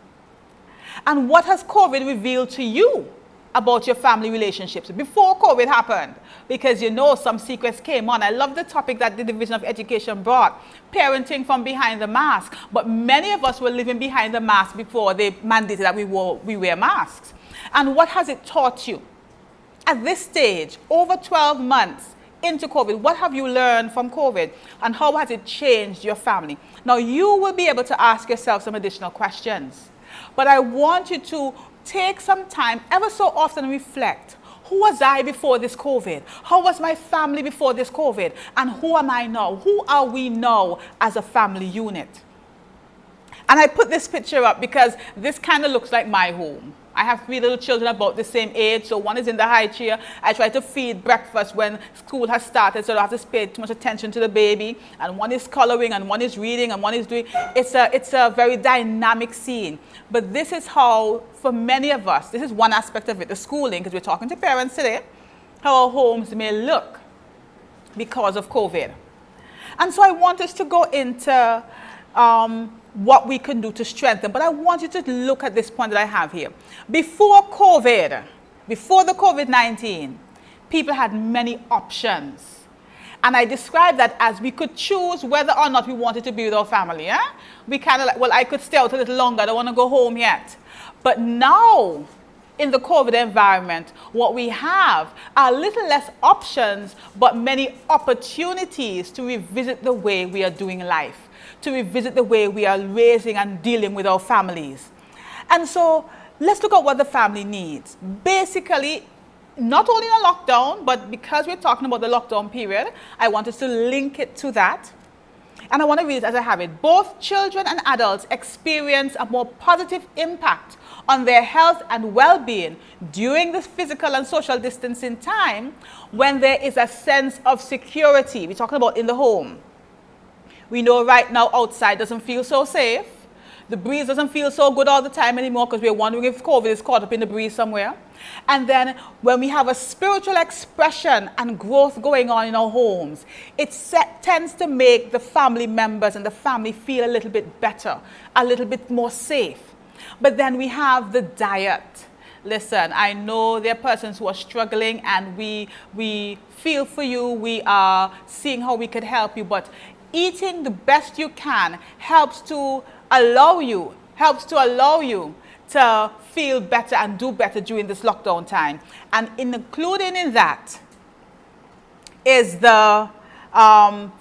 And what has COVID revealed to you about your family relationships before COVID happened? Because you know some secrets came on. I love the topic that the Division of Education brought, parenting from behind the mask. But many of us were living behind the mask before they mandated that we wear masks. And what has it taught you? At this stage, over 12 months into COVID, what have you learned from COVID? And how has it changed your family? Now you will be able to ask yourself some additional questions. But I want you to take some time, ever so often, reflect. Who was I before this COVID? How was my family before this COVID? And who am I now? Who are we now as a family unit? And I put this picture up because this kind of looks like my home. I have 3 little children about the same age, so one is in the high chair. I try to feed breakfast when school has started, so I don't have to pay too much attention to the baby. And one is coloring, and one is reading, and one is doing... It's a very dynamic scene. But this is how, for many of us, this is one aspect of it, the schooling, because we're talking to parents today, how our homes may look because of COVID. And so I want us to go into what we can do to strengthen. But I want you to look at this point that I have here. Before COVID, before the COVID-19, people had many options. And I described that as we could choose whether or not we wanted to be with our family. Eh? We kind of like, well, I could stay out a little longer. I don't want to go home yet. But now, in the COVID environment, what we have are a little less options, but many opportunities to revisit the way we are doing life, to revisit the way we are raising and dealing with our families. And so, let's look at what the family needs. Basically, not only in a lockdown, but because we're talking about the lockdown period, I want us to link it to that. And I want to read it as I have it. Both children and adults experience a more positive impact on their health and well-being during this physical and social distancing time when there is a sense of security. We're talking about in the home. We know right now outside doesn't feel so safe. The breeze doesn't feel so good all the time anymore because we're wondering if COVID is caught up in the breeze somewhere. And then when we have a spiritual expression and growth going on in our homes, it tends to make the family members and the family feel a little bit better, a little bit more safe. But then we have the diet. Listen, I know there are persons who are struggling and we feel for you. We are seeing how we could help you. But eating the best you can helps to allow you to feel better and do better during this lockdown time. And including in that is the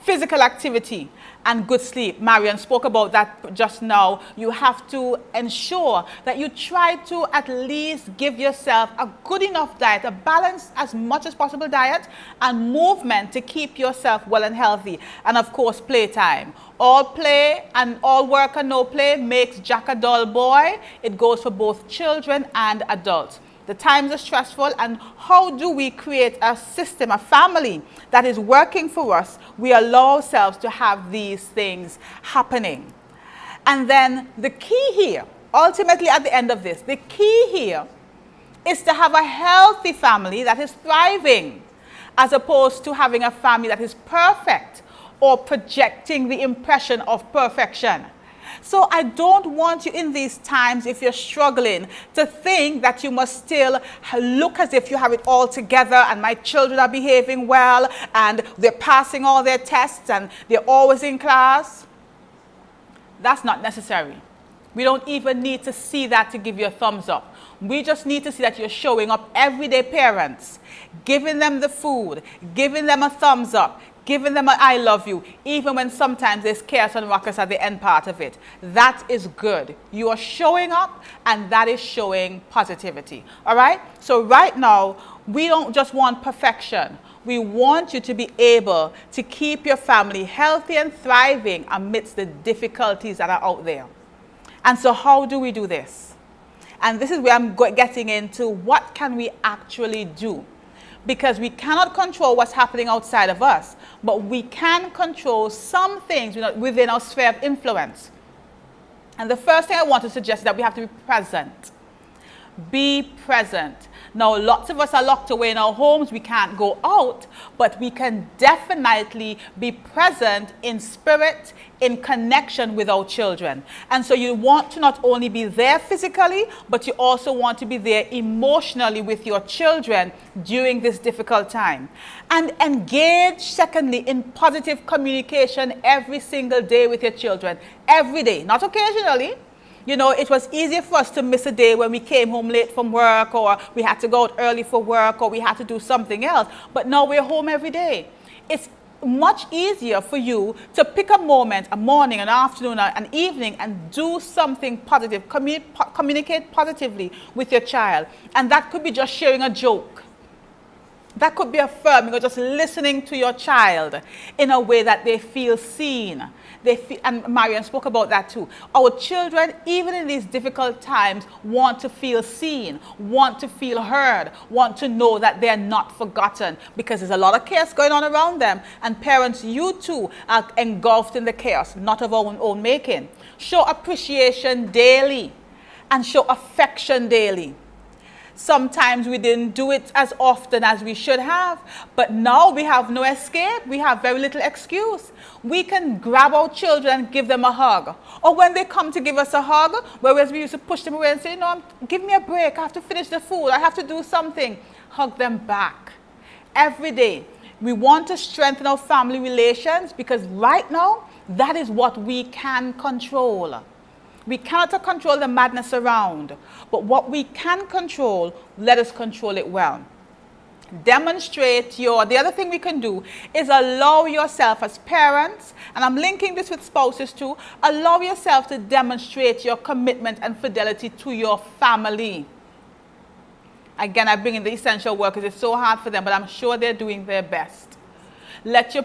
physical activity and good sleep. Marian spoke about that just now. You have to ensure that you try to at least give yourself a good enough diet, a balanced as much as possible diet and movement to keep yourself well and healthy. And of course, playtime. All play and all work and no play makes Jack a dull boy. It goes for both children and adults. The times are stressful, and how do we create a system, a family that is working for us? We allow ourselves to have these things happening. And then the key here, ultimately at the end of this, the key here is to have a healthy family that is thriving, as opposed to having a family that is perfect or projecting the impression of perfection. So I don't want you in these times, if you're struggling, to think that you must still look as if you have it all together and my children are behaving well and they're passing all their tests and they're always in class. That's not necessary. We don't even need to see that to give you a thumbs up. We just need to see that you're showing up everyday parents, giving them the food, giving them a thumbs up, giving them an I love you, even when sometimes there's chaos and ruckus at the end part of it. That is good. You are showing up, and that is showing positivity. All right? So right now, we don't just want perfection. We want you to be able to keep your family healthy and thriving amidst the difficulties that are out there. And so how do we do this? And this is where I'm getting into what can we actually do. Because we cannot control what's happening outside of us, but we can control some things within our sphere of influence. And the first thing I want to suggest is that we have to be present. Be present. Now, lots of us are locked away in our homes. We can't go out, but we can definitely be present in spirit, in connection with our children. And so you want to not only be there physically, but you also want to be there emotionally with your children during this difficult time. And engage, secondly, in positive communication every single day with your children. Every day, not occasionally. You know, it was easier for us to miss a day when we came home late from work, or we had to go out early for work, or we had to do something else. But now we're home every day. It's much easier for you to pick a moment, a morning, an afternoon, an evening, and do something positive. Communicate positively with your child. And that could be just sharing a joke. That could be affirming or just listening to your child in a way that they feel seen. And Marian spoke about that too. Our children, even in these difficult times, want to feel seen, want to feel heard, want to know that they're not forgotten, because there's a lot of chaos going on around them. And parents, you too are engulfed in the chaos, not of our own making. Show appreciation daily and show affection daily. Sometimes we didn't do it as often as we should have, but now we have no escape. We have very little excuse. We can grab our children and give them a hug. Or when they come to give us a hug, whereas we used to push them away and say, no, give me a break. I have to finish the food. I have to do something. Hug them back. Every day. We want to strengthen our family relations because right now, that is what we can control. We cannot control the madness around, but what we can control, let us control it well. Demonstrate the other thing we can do is allow yourself as parents, and I'm linking this with spouses too, allow yourself to demonstrate your commitment and fidelity to your family. Again, I bring in the essential workers. It's so hard for them, but I'm sure they're doing their best. Let your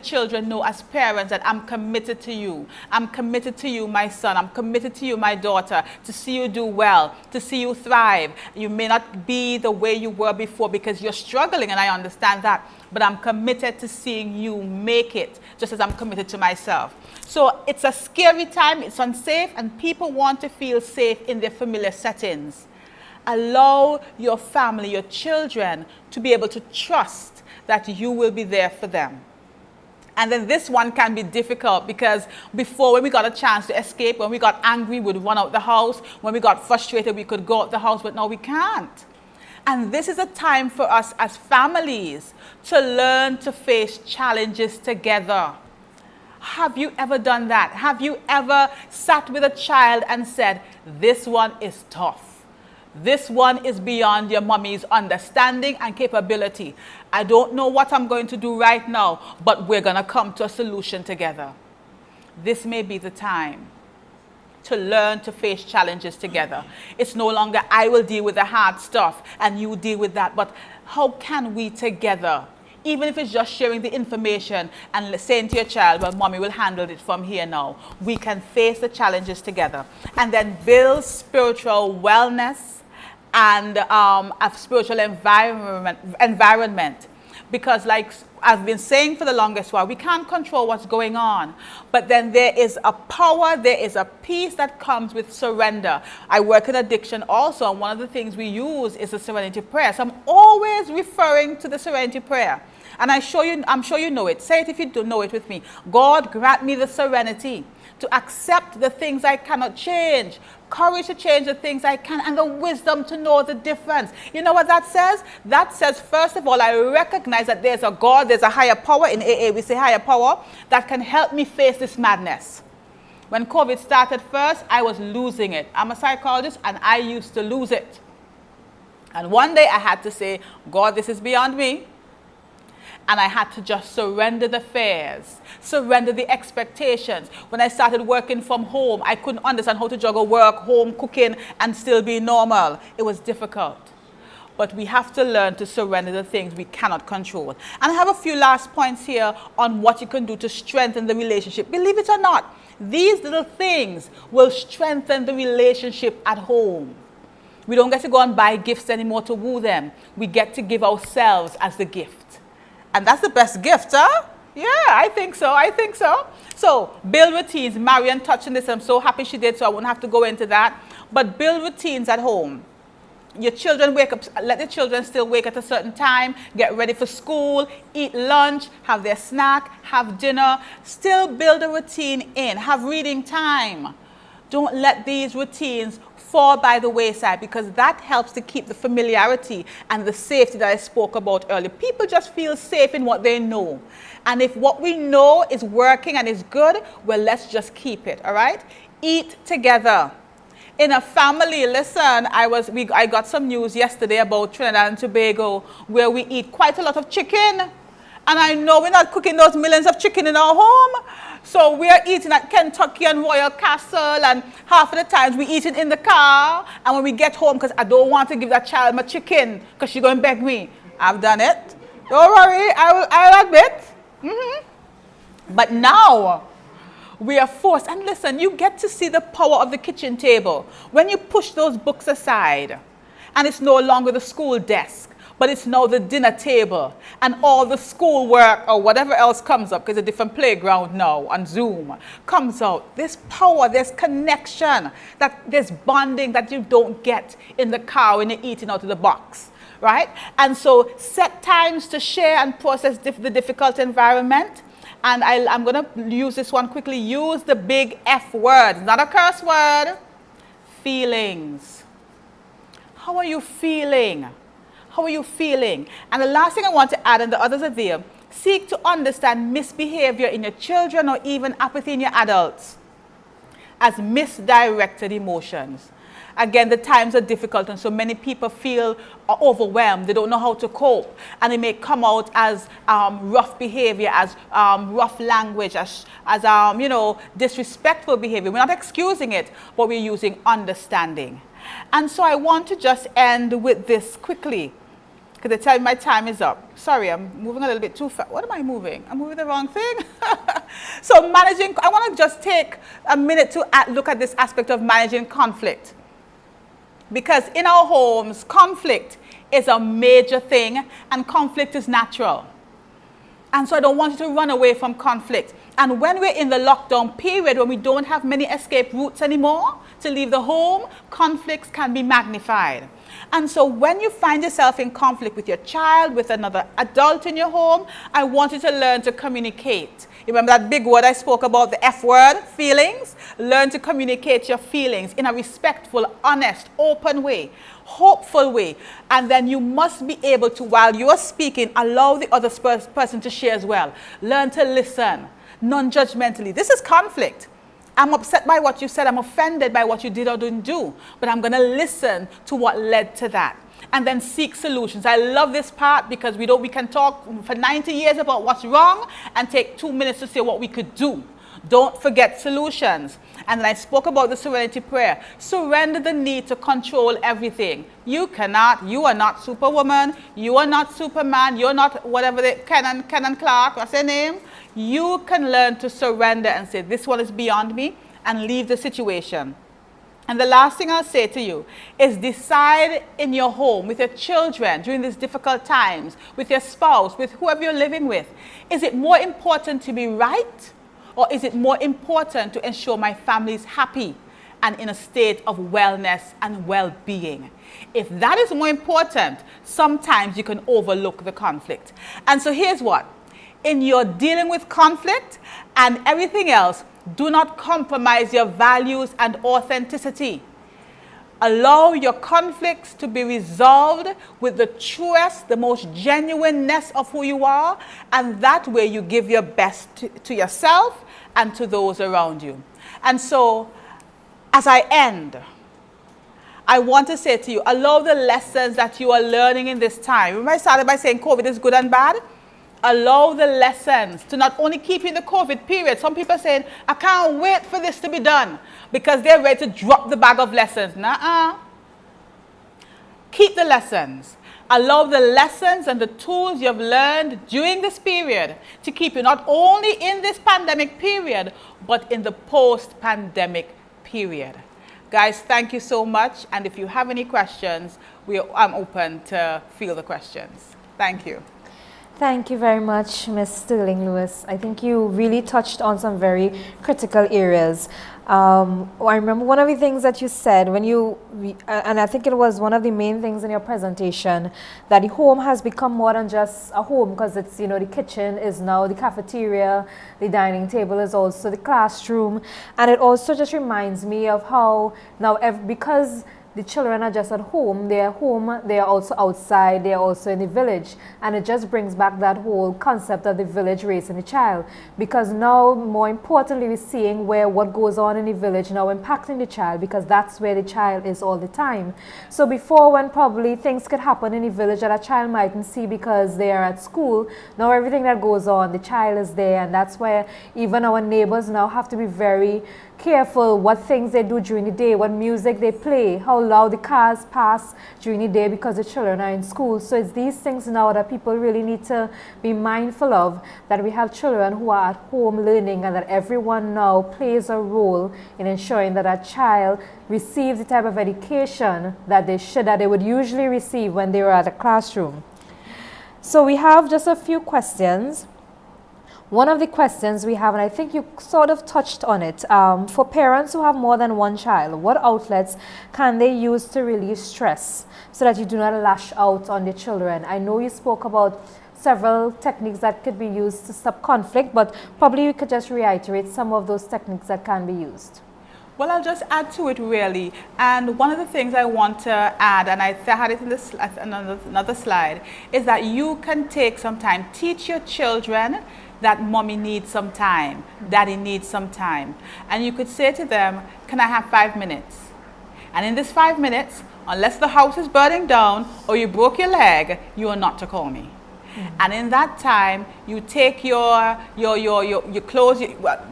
children know as parents that I'm committed to you. I'm committed to you, my son. I'm committed to you, my daughter, to see you do well, to see you thrive. You may not be the way you were before because you're struggling, and I understand that. But I'm committed to seeing you make it, just as I'm committed to myself. So it's a scary time, it's unsafe, and people want to feel safe in their familiar settings. Allow your family, your children, to be able to trust that you will be there for them. And then this one can be difficult because before, when we got a chance to escape, when we got angry, we'd run out the house. When we got frustrated, we could go out the house, but now we can't. And this is a time for us as families to learn to face challenges together. Have you ever done that? Have you ever sat with a child and said, this one is tough? This one is beyond your mommy's understanding and capability. I don't know what I'm going to do right now, but we're going to come to a solution together. This may be the time to learn to face challenges together. It's no longer I will deal with the hard stuff and you deal with that, but how can we together, even if it's just sharing the information and saying to your child, well, mommy will handle it from here now. We can face the challenges together and then build spiritual wellness and a spiritual environment. Because like I've been saying for the longest while, we can't control what's going on. But then there is a power, there is a peace that comes with surrender. I work in addiction also, and one of the things we use is the Serenity Prayer. So I'm always referring to the Serenity Prayer. And I'm sure you know it. Say it if you don't know it with me. God, grant me the serenity to accept the things I cannot change, courage to change the things I can, and the wisdom to know the difference. You know what that says? That says, first of all, I recognize that there's a God, there's a higher power. In AA, we say higher power that can help me face this madness. When COVID started first, I was losing it. I'm a psychologist, and I used to lose it. And one day I had to say, God, this is beyond me. And I had to just surrender the fears, surrender the expectations. When I started working from home, I couldn't understand how to juggle work, home, cooking, and still be normal. It was difficult. But we have to learn to surrender the things we cannot control. And I have a few last points here on what you can do to strengthen the relationship. Believe it or not, these little things will strengthen the relationship at home. We don't get to go and buy gifts anymore to woo them. We get to give ourselves as the gift. And that's the best gift, huh? Yeah, I think so. So build routines. Marian touched on this. I'm so happy she did, so I won't have to go into that. But build routines at home. Your children wake up, let the children still wake at a certain time, get ready for school, eat lunch, have their snack, have dinner. Still build a routine in. Have reading time. Don't let these routines fall by the wayside, because that helps to keep the familiarity and the safety that I spoke about earlier. People just feel safe in what they know. And if what we know is working and is good, well, let's just keep it, all right? Eat together. In a family, listen, I got some news yesterday about Trinidad and Tobago where we eat quite a lot of chicken. And I know we're not cooking those millions of chicken in our home. So we are eating at Kentucky and Royal Castle, and half of the times we eat it in the car. And when we get home, because I don't want to give that child my chicken because she's going to beg me. I've done it. Don't worry, I'll admit. But now we are forced. And listen, you get to see the power of the kitchen table. When you push those books aside, and it's no longer the school desk, but it's now the dinner table, and all the school work or whatever else comes up, because a different playground now on Zoom comes out. There's power, there's connection, there's bonding that you don't get in the car when you're eating out of the box, right? And so set times to share and process the difficult environment. And I'm going to use this one quickly. Use the big F word, not a curse word. Feelings. How are you feeling? How are you feeling? And the last thing I want to add, and the others are there, seek to understand misbehavior in your children or even apathy in your adults as misdirected emotions. Again, the times are difficult, and so many people feel overwhelmed. They don't know how to cope, and it may come out as rough behavior, as rough language, as you know, disrespectful behavior. We're not excusing it, but we're using understanding. And so I want to just end with this quickly, because they tell me my time is up. Sorry, I'm moving a little bit too fast. What am I moving? I'm moving the wrong thing. So managing, I want to just take a minute to look at this aspect of managing conflict. Because in our homes, conflict is a major thing, and conflict is natural. And so I don't want you to run away from conflict. And when we're in the lockdown period, when we don't have many escape routes anymore to leave the home, conflicts can be magnified. And so when you find yourself in conflict with your child, with another adult in your home, I want you to learn to communicate. You remember that big word I spoke about, the F word, feelings? Learn to communicate your feelings in a respectful, honest, open way, hopeful way. And then you must be able to, while you are speaking, allow the other person to share as well. Learn to listen non-judgmentally. This is conflict. I'm upset by what you said. I'm offended by what you did or didn't do. But I'm going to listen to what led to that. And then seek solutions. I love this part because we can talk for 90 years about what's wrong and take 2 minutes to say what we could do. Don't forget solutions. And then I spoke about the Serenity Prayer. Surrender the need to control everything. You are not Superwoman, you are not Superman, you're not whatever Kenan Clark, what's their name? You can learn to surrender and say, this one is beyond me, and leave the situation. And the last thing I'll say to you is decide in your home, with your children during these difficult times, with your spouse, with whoever you're living with. Is it more important to be right, or is it more important to ensure my family is happy and in a state of wellness and well-being? If that is more important, sometimes you can overlook the conflict. And so here's what. In your dealing with conflict and everything else, do not compromise your values and authenticity. Allow your conflicts to be resolved with the truest, the most genuineness of who you are, and that way you give your best to yourself and to those around you. And so, as I end, I want to say to you, allow the lessons that you are learning in this time. Remember I started by saying COVID is good and bad? Allow the lessons to not only keep you in the COVID period. Some people are saying, I can't wait for this to be done because they're ready to drop the bag of lessons. Nuh-uh. Keep the lessons. Allow the lessons and the tools you've learned during this period to keep you not only in this pandemic period, but in the post-pandemic period. Guys, thank you so much. And if you have any questions, I'm open to field the questions. Thank you. Thank you very much, Ms. Sterling Lewis. I think you really touched on some very critical areas. I remember one of the things that you said and I think it was one of the main things in your presentation, that the home has become more than just a home, because it's, you know, the kitchen is now the cafeteria, the dining table is also the classroom. And it also just reminds me of how now, because the children are just at home, they are also outside, they are also in the village. And it just brings back that whole concept of the village raising the child. Because now, more importantly, we're seeing what goes on in the village now impacting the child, because that's where the child is all the time. So before, when probably things could happen in the village that a child mightn't see because they are at school, now everything that goes on, the child is there. And that's where even our neighbors now have to be very careful what things they do during the day, what music they play, how loud the cars pass during the day, because the children are in school. So it's these things now that people really need to be mindful of, that we have children who are at home learning, and that everyone now plays a role in ensuring that a child receives the type of education that they would usually receive when they were at a classroom. So we have just a few questions. One of the questions we have, and I think you sort of touched on it, for parents who have more than one child, what outlets can they use to release stress so that you do not lash out on the children? I know you spoke about several techniques that could be used to stop conflict, but probably you could just reiterate some of those techniques that can be used. Well, I'll just add to it really. And one of the things I want to add, and I had it in this another slide, is that you can take some time, teach your children that mommy needs some time, daddy needs some time. And you could say to them, can I have 5 minutes? And in this 5 minutes, unless the house is burning down or you broke your leg, you are not to call me. And in that time, you take your clothes,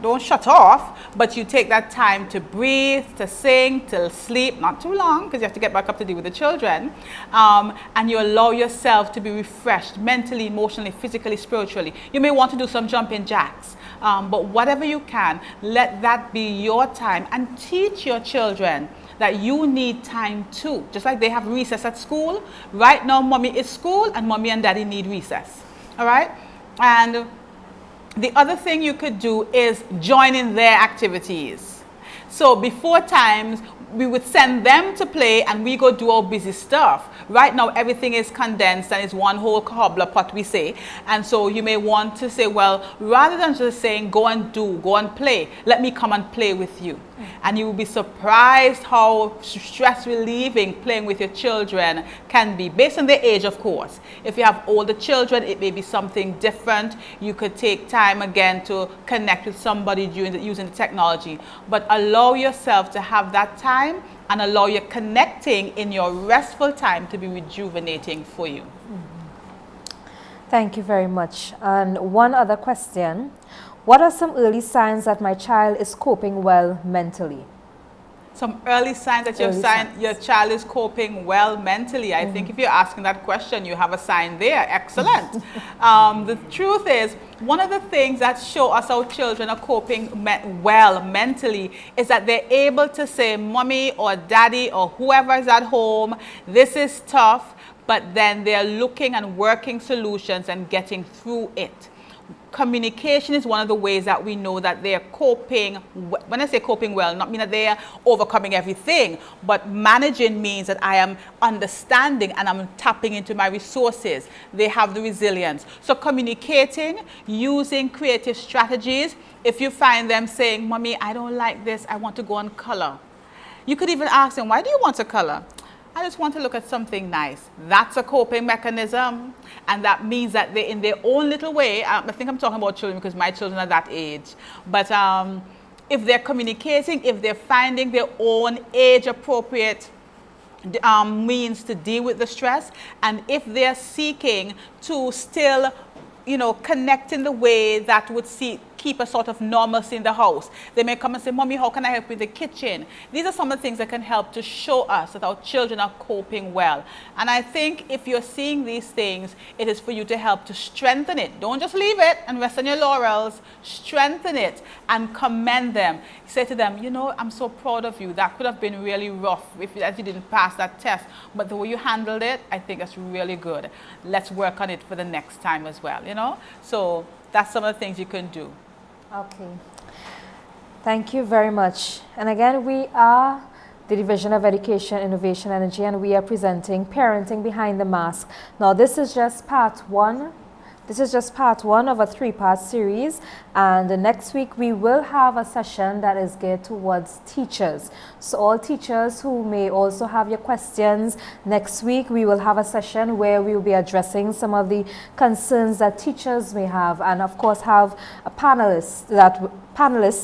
don't shut off, but you take that time to breathe, to sing, to sleep, not too long, because you have to get back up to deal with the children. And you allow yourself to be refreshed mentally, emotionally, physically, spiritually. You may want to do some jumping jacks, but whatever you can, let that be your time, and teach your children that you need time too. Just like they have recess at school, right now mommy is school and mommy and daddy need recess. All right? And the other thing you could do is join in their activities. So before times, we would send them to play and we go do our busy stuff. Right now, everything is condensed and it's one whole cobbler pot, we say. And so you may want to say, well, rather than just saying, go and play, let me come and play with you. And you will be surprised how stress relieving playing with your children can be, based on their age, of course. If you have older children, it may be something different. You could take time again to connect with somebody using the technology. But allow yourself to have that time and allow your connecting in your restful time to be rejuvenating for you. Thank you very much. And one other question. What are some early signs that my child is coping well mentally? Some early signs that your child is coping well mentally. I think if you're asking that question, you have a sign there. Excellent. The truth is, one of the things that show us our children are coping well mentally is that they're able to say, mommy or daddy or whoever is at home, this is tough, but then they're looking and working solutions and getting through it. Communication is one of the ways that we know that they're coping. When I say coping well, not mean that they're overcoming everything, but managing means that I am understanding and I'm tapping into my resources. They have the resilience. So communicating, using creative strategies. If you find them saying, mommy, I don't like this, I want to go and color. You could even ask them, why do you want to color? I just want to look at something nice. That's a coping mechanism. And that means that they, in their own little way, I think I'm talking about children because my children are that age. But if they're communicating, if they're finding their own age-appropriate means to deal with the stress, and if they're seeking to still, connect in the way that would keep a sort of normalcy in the house. They may come and say, mommy, how can I help with the kitchen? These are some of the things that can help to show us that our children are coping well. And I think if you're seeing these things, it is for you to help to strengthen it. Don't just leave it and rest on your laurels. Strengthen it and commend them. Say to them, I'm so proud of you. That could have been really rough if you didn't pass that test. But the way you handled it, I think that's really good. Let's work on it for the next time as well, So that's some of the things you can do. Okay. Thank you very much. And again, we are the Division of Education, Innovation, Energy, and we are presenting Parenting Behind the Mask. Now, this is just part one. This is just part one of a three-part series, and next week we will have a session that is geared towards teachers. So all teachers who may also have your questions, next week we will have a session where we will be addressing some of the concerns that teachers may have, and of course have a panelists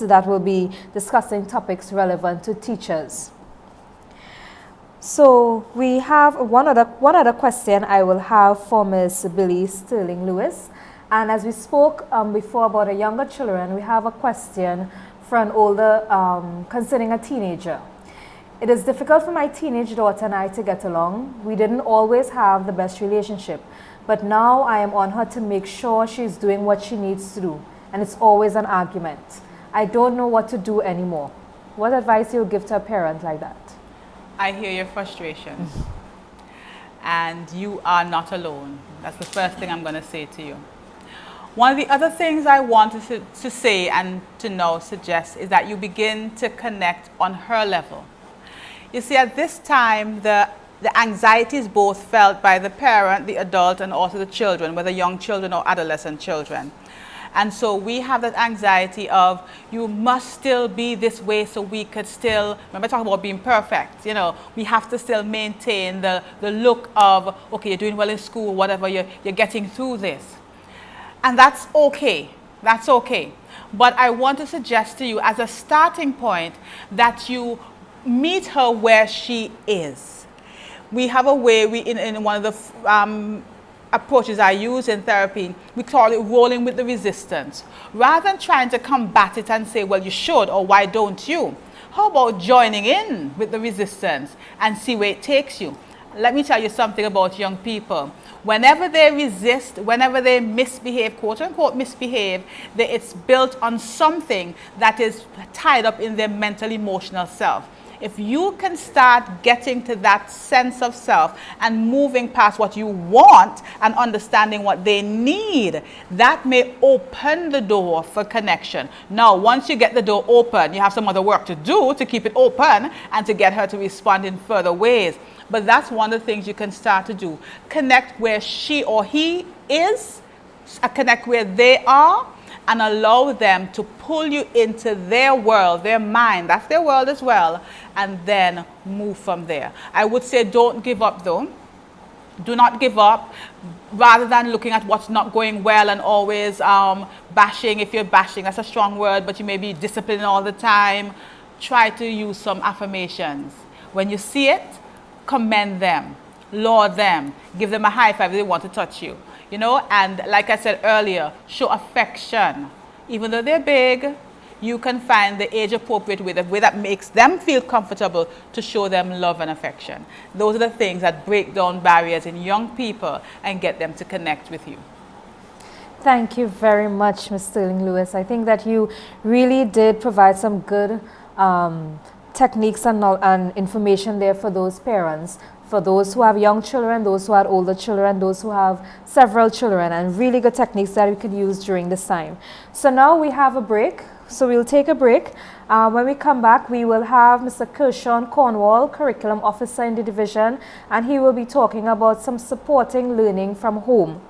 that will be discussing topics relevant to teachers. So we have one other question I will have for Ms. Billy Sterling Lewis. And as we spoke before about the younger children, we have a question for an older concerning a teenager. It is difficult for my teenage daughter and I to get along. We didn't always have the best relationship, but now I am on her to make sure she's doing what she needs to do, and it's always an argument. I don't know what to do anymore. What advice you would give to a parent like that? I hear your frustration, and you are not alone. That's the first thing I'm going to say to you. One of the other things I wanted to say and to now suggest is that you begin to connect on her level. You see, at this time, the anxiety is both felt by the parent, the adult, and also the children, whether young children or adolescent children. And so we have that anxiety of, you must still be this way so we could still, remember talking about being perfect, you know, we have to still maintain the look of, okay, you're doing well in school, whatever, you're getting through this. And that's okay. That's okay. But I want to suggest to you as a starting point that you meet her where she is. We have a way, in one of the approaches I use in therapy, we call it rolling with the resistance. Rather than trying to combat it and say, well, you should, or why don't you? How about joining in with the resistance and see where it takes you? Let me tell you something about young people. Whenever they resist, whenever they misbehave, quote unquote misbehave, it's built on something that is tied up in their mental, emotional self. If you can start getting to that sense of self and moving past what you want and understanding what they need, that may open the door for connection. Now, once you get the door open, you have some other work to do to keep it open and to get her to respond in further ways. But that's one of the things you can start to do. Connect where she or he is, connect where they are, and allow them to pull you into their world, their mind, that's their world as well, and then move from there. I would say don't give up though. Do not give up. Rather than looking at what's not going well and always bashing, if you're bashing, that's a strong word, but you may be disciplined all the time, try to use some affirmations. When you see it, commend them, laud them, give them a high five if they want to touch you. You know, and like I said earlier, show affection. Even though they're big, you can find the age-appropriate way, the way that makes them feel comfortable to show them love and affection. Those are the things that break down barriers in young people and get them to connect with you. Thank you very much, Ms. Sterling Lewis. I think that you really did provide some good techniques and information there for those parents, for those who have young children, those who have older children, those who have several children, and really good techniques that we could use during this time. So now we have a break. So we'll take a break. When we come back, we will have Mr. Khushan Cornwall, Curriculum Officer in the division, and he will be talking about some supporting learning from home.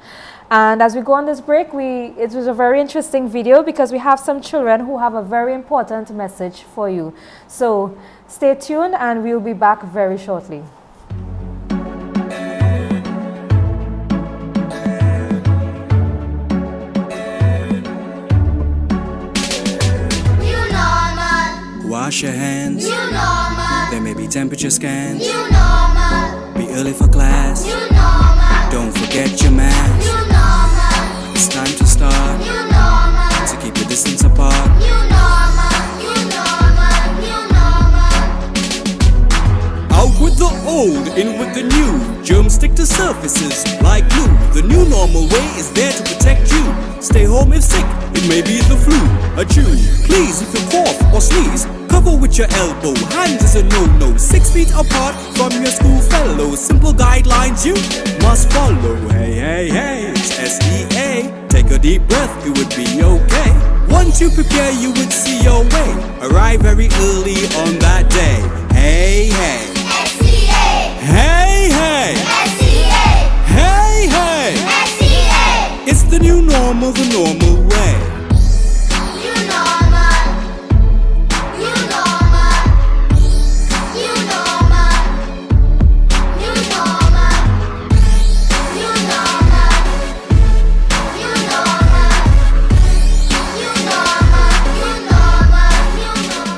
And as we go on this break, it was a very interesting video because we have some children who have a very important message for you. So stay tuned and we'll be back very shortly. Wash your hands. New normal. There may be temperature scans. New normal. Be early for class. New normal. Don't forget your mask. New normal. It's time to start. New normal. To keep the distance apart. New normal. New normal. New normal. Out with the old, in with the new. Germs stick to surfaces like glue. The new normal way is there to protect you. Stay home if sick, it may be the flu. Achoo. Please, if you cough or sneeze, cover with your elbow. Hands is a no-no. 6 feet apart from your school fellows. Simple guidelines you must follow. Hey, hey, hey, it's SEA. Take a deep breath, it would be okay. Once you prepare, you would see your way. Arrive very early on that day. Hey, hey. SEA. Hey, hey. SEA. Hey, hey. SEA. It's the new normal, the normal way. New normal. New normal. New normal. New normal. New normal. New normal. New normal. New normal. New normal.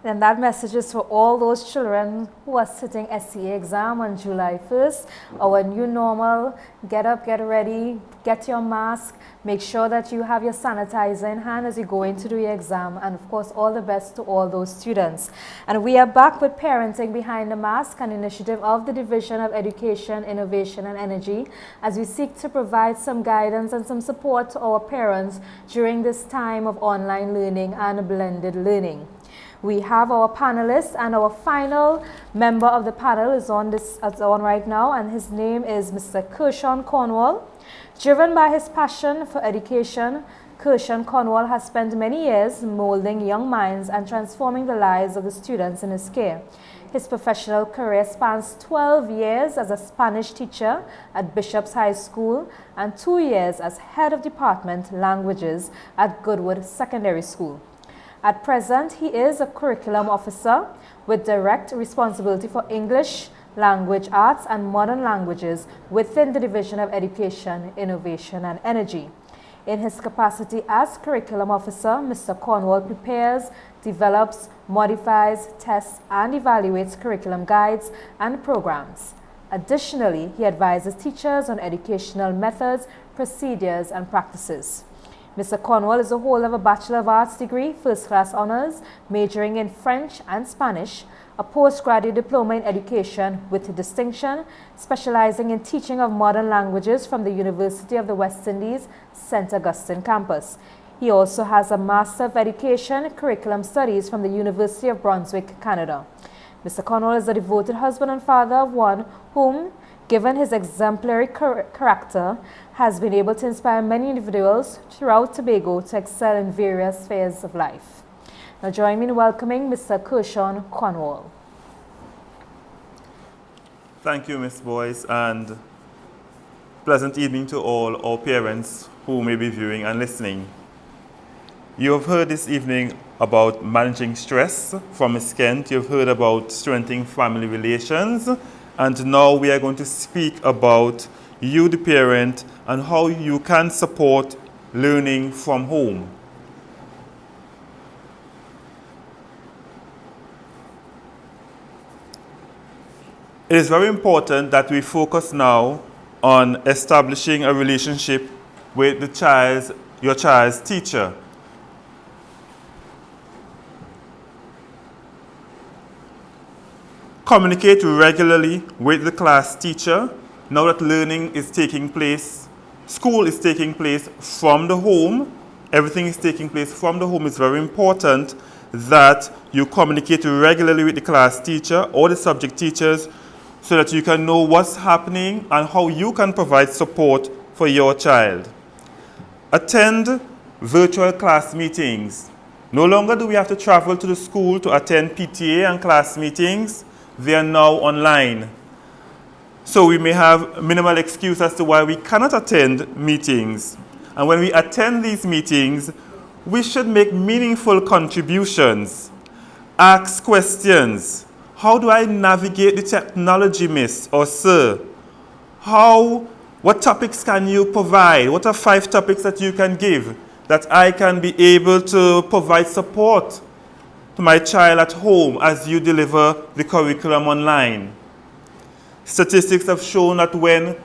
And that message is for all those children who are sitting SCA exam on July 1st. Our new normal, get up, get ready, get your mask, make sure that you have your sanitizer in hand as you go in to do your exam, and of course all the best to all those students. And we are back with Parenting Behind the Mask, an initiative of the Division of Education, Innovation and Energy, as we seek to provide some guidance and some support to our parents during this time of online learning and blended learning. We have our panelists, and our final member of the panel is on right now, and his name is Mr. Khushan Cornwall. Driven by his passion for education, Khushan Cornwall has spent many years molding young minds and transforming the lives of the students in his care. His professional career spans 12 years as a Spanish teacher at Bishop's High School and 2 years as head of department languages at Goodwood Secondary School. At present, he is a curriculum officer with direct responsibility for English, language arts, and modern languages within the Division of Education, Innovation, and Energy. In his capacity as curriculum officer, Mr. Cornwall prepares, develops, modifies, tests, and evaluates curriculum guides and programs. Additionally, he advises teachers on educational methods, procedures, and practices. Mr. Cornwall is the holder of a Bachelor of Arts degree, first-class honors, majoring in French and Spanish, a postgraduate diploma in education with distinction, specializing in teaching of modern languages from the University of the West Indies, St. Augustine campus. He also has a Master of Education, Curriculum Studies from the University of Brunswick, Canada. Mr. Cornwall is a devoted husband and father of one whom, given his exemplary character, has been able to inspire many individuals throughout Tobago to excel in various spheres of life. Now join me in welcoming Mr. Khushan Cornwall. Thank you, Ms. Boyce, and pleasant evening to all our parents who may be viewing and listening. You have heard this evening about managing stress from Ms. Kent. You've heard about strengthening family relations, and now we are going to speak about you, the parent, and how you can support learning from home. It is very important that we focus now on establishing a relationship with your child's teacher. Communicate regularly with the class teacher. Now that learning is taking place, school is taking place from the home, everything is taking place from the home. It's very important that you communicate regularly with the class teacher or the subject teachers so that you can know what's happening and how you can provide support for your child. Attend virtual class meetings. No longer do we have to travel to the school to attend PTA and class meetings. They are now online. So we may have minimal excuse as to why we cannot attend meetings. And when we attend these meetings, we should make meaningful contributions. Ask questions. How do I navigate the technology, miss or sir? What topics can you provide? What are 5 topics that you can give that I can be able to provide support to my child at home as you deliver the curriculum online? Statistics have shown that when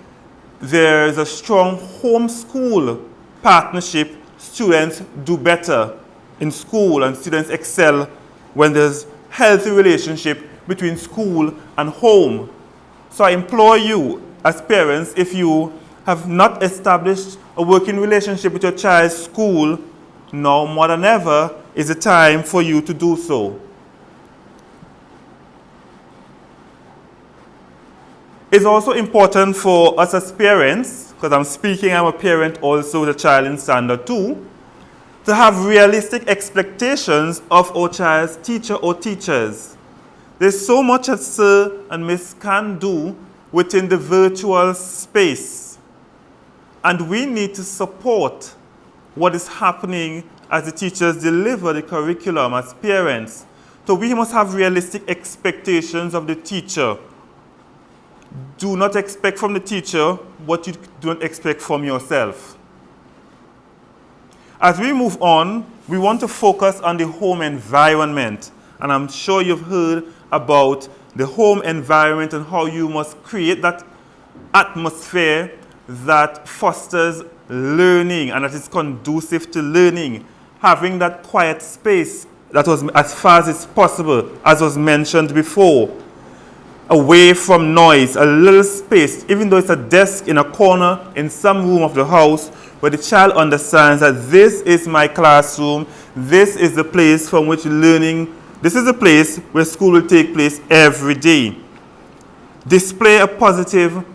there is a strong homeschool partnership, students do better in school and students excel when there's healthy relationship between school and home. So I implore you as parents, if you have not established a working relationship with your child's school, now more than ever is the time for you to do so. It's also important for us as parents, because I'm a parent also with a child in standard 2, to have realistic expectations of our child's teacher or teachers. There's so much that Sir and Miss can do within the virtual space. And we need to support what is happening as the teachers deliver the curriculum as parents. So we must have realistic expectations of the teacher. Do not expect from the teacher what you don't expect from yourself. As we move on, we want to focus on the home environment. And I'm sure you've heard about the home environment and how you must create that atmosphere that fosters learning and that is conducive to learning. Having that quiet space that was as far as possible, as was mentioned before. Away from noise, a little space, even though it's a desk in a corner in some room of the house, where the child understands that this is my classroom, this is the place from which learning This is a place where school will take place every day. Display a positive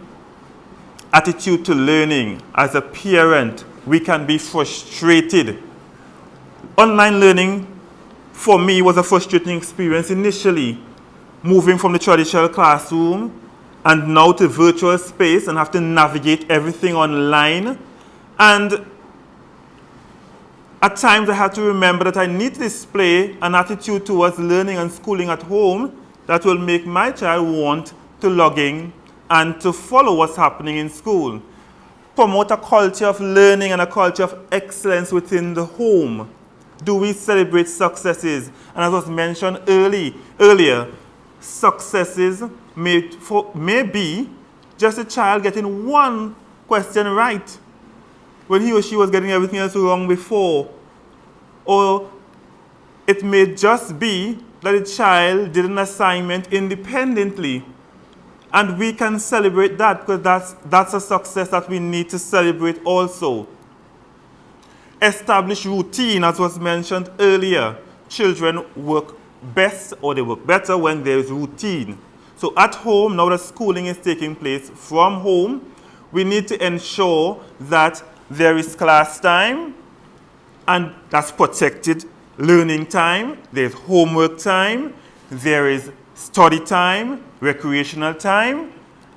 attitude to learning. As a parent, we can be frustrated. Online learning, for me, was a frustrating experience initially, moving from the traditional classroom and now to virtual space and have to navigate everything online. And at times I had to remember that I need to display an attitude towards learning and schooling at home that will make my child want to log in and to follow what's happening in school. Promote a culture of learning and a culture of excellence within the home. Do we celebrate successes? And as was mentioned earlier, successes may be just a child getting one question right when he or she was getting everything else wrong before. Or it may just be that a child did an assignment independently. And we can celebrate that because that's a success that we need to celebrate also. Establish routine, as was mentioned earlier. Children work best or they work better when there is routine. So at home, now that schooling is taking place from home, we need to ensure that there is class time, and that's protected learning time. There's homework time. There is study time, recreational time,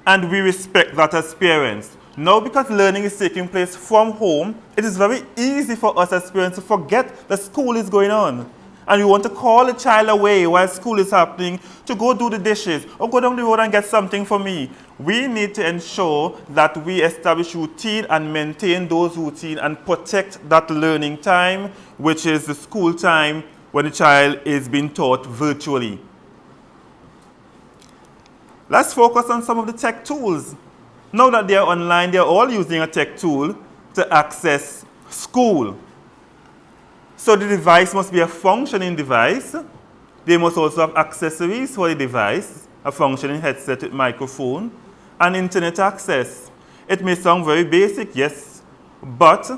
and we respect that as parents. Now, because learning is taking place from home, it is very easy for us as parents to forget that school is going on. And we want to call a child away while school is happening to go do the dishes or go down the road and get something for me. We need to ensure that we establish routine and maintain those routines and protect that learning time, which is the school time when the child is being taught virtually. Let's focus on some of the tech tools. Now that they are online, they are all using a tech tool to access school. So the device must be a functioning device. They must also have accessories for the device, a functioning headset with microphone, and internet access. It may sound very basic, yes, but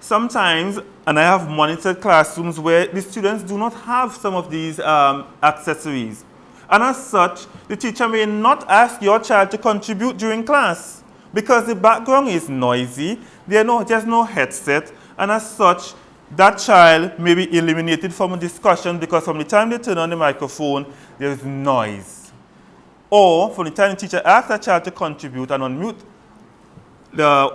sometimes, and I have monitored classrooms where the students do not have some of these accessories. And as such, the teacher may not ask your child to contribute during class because the background is noisy, there's no headset, and as such, that child may be eliminated from a discussion because from the time they turn on the microphone, there is noise. Or from the time the teacher asks that child to contribute and unmute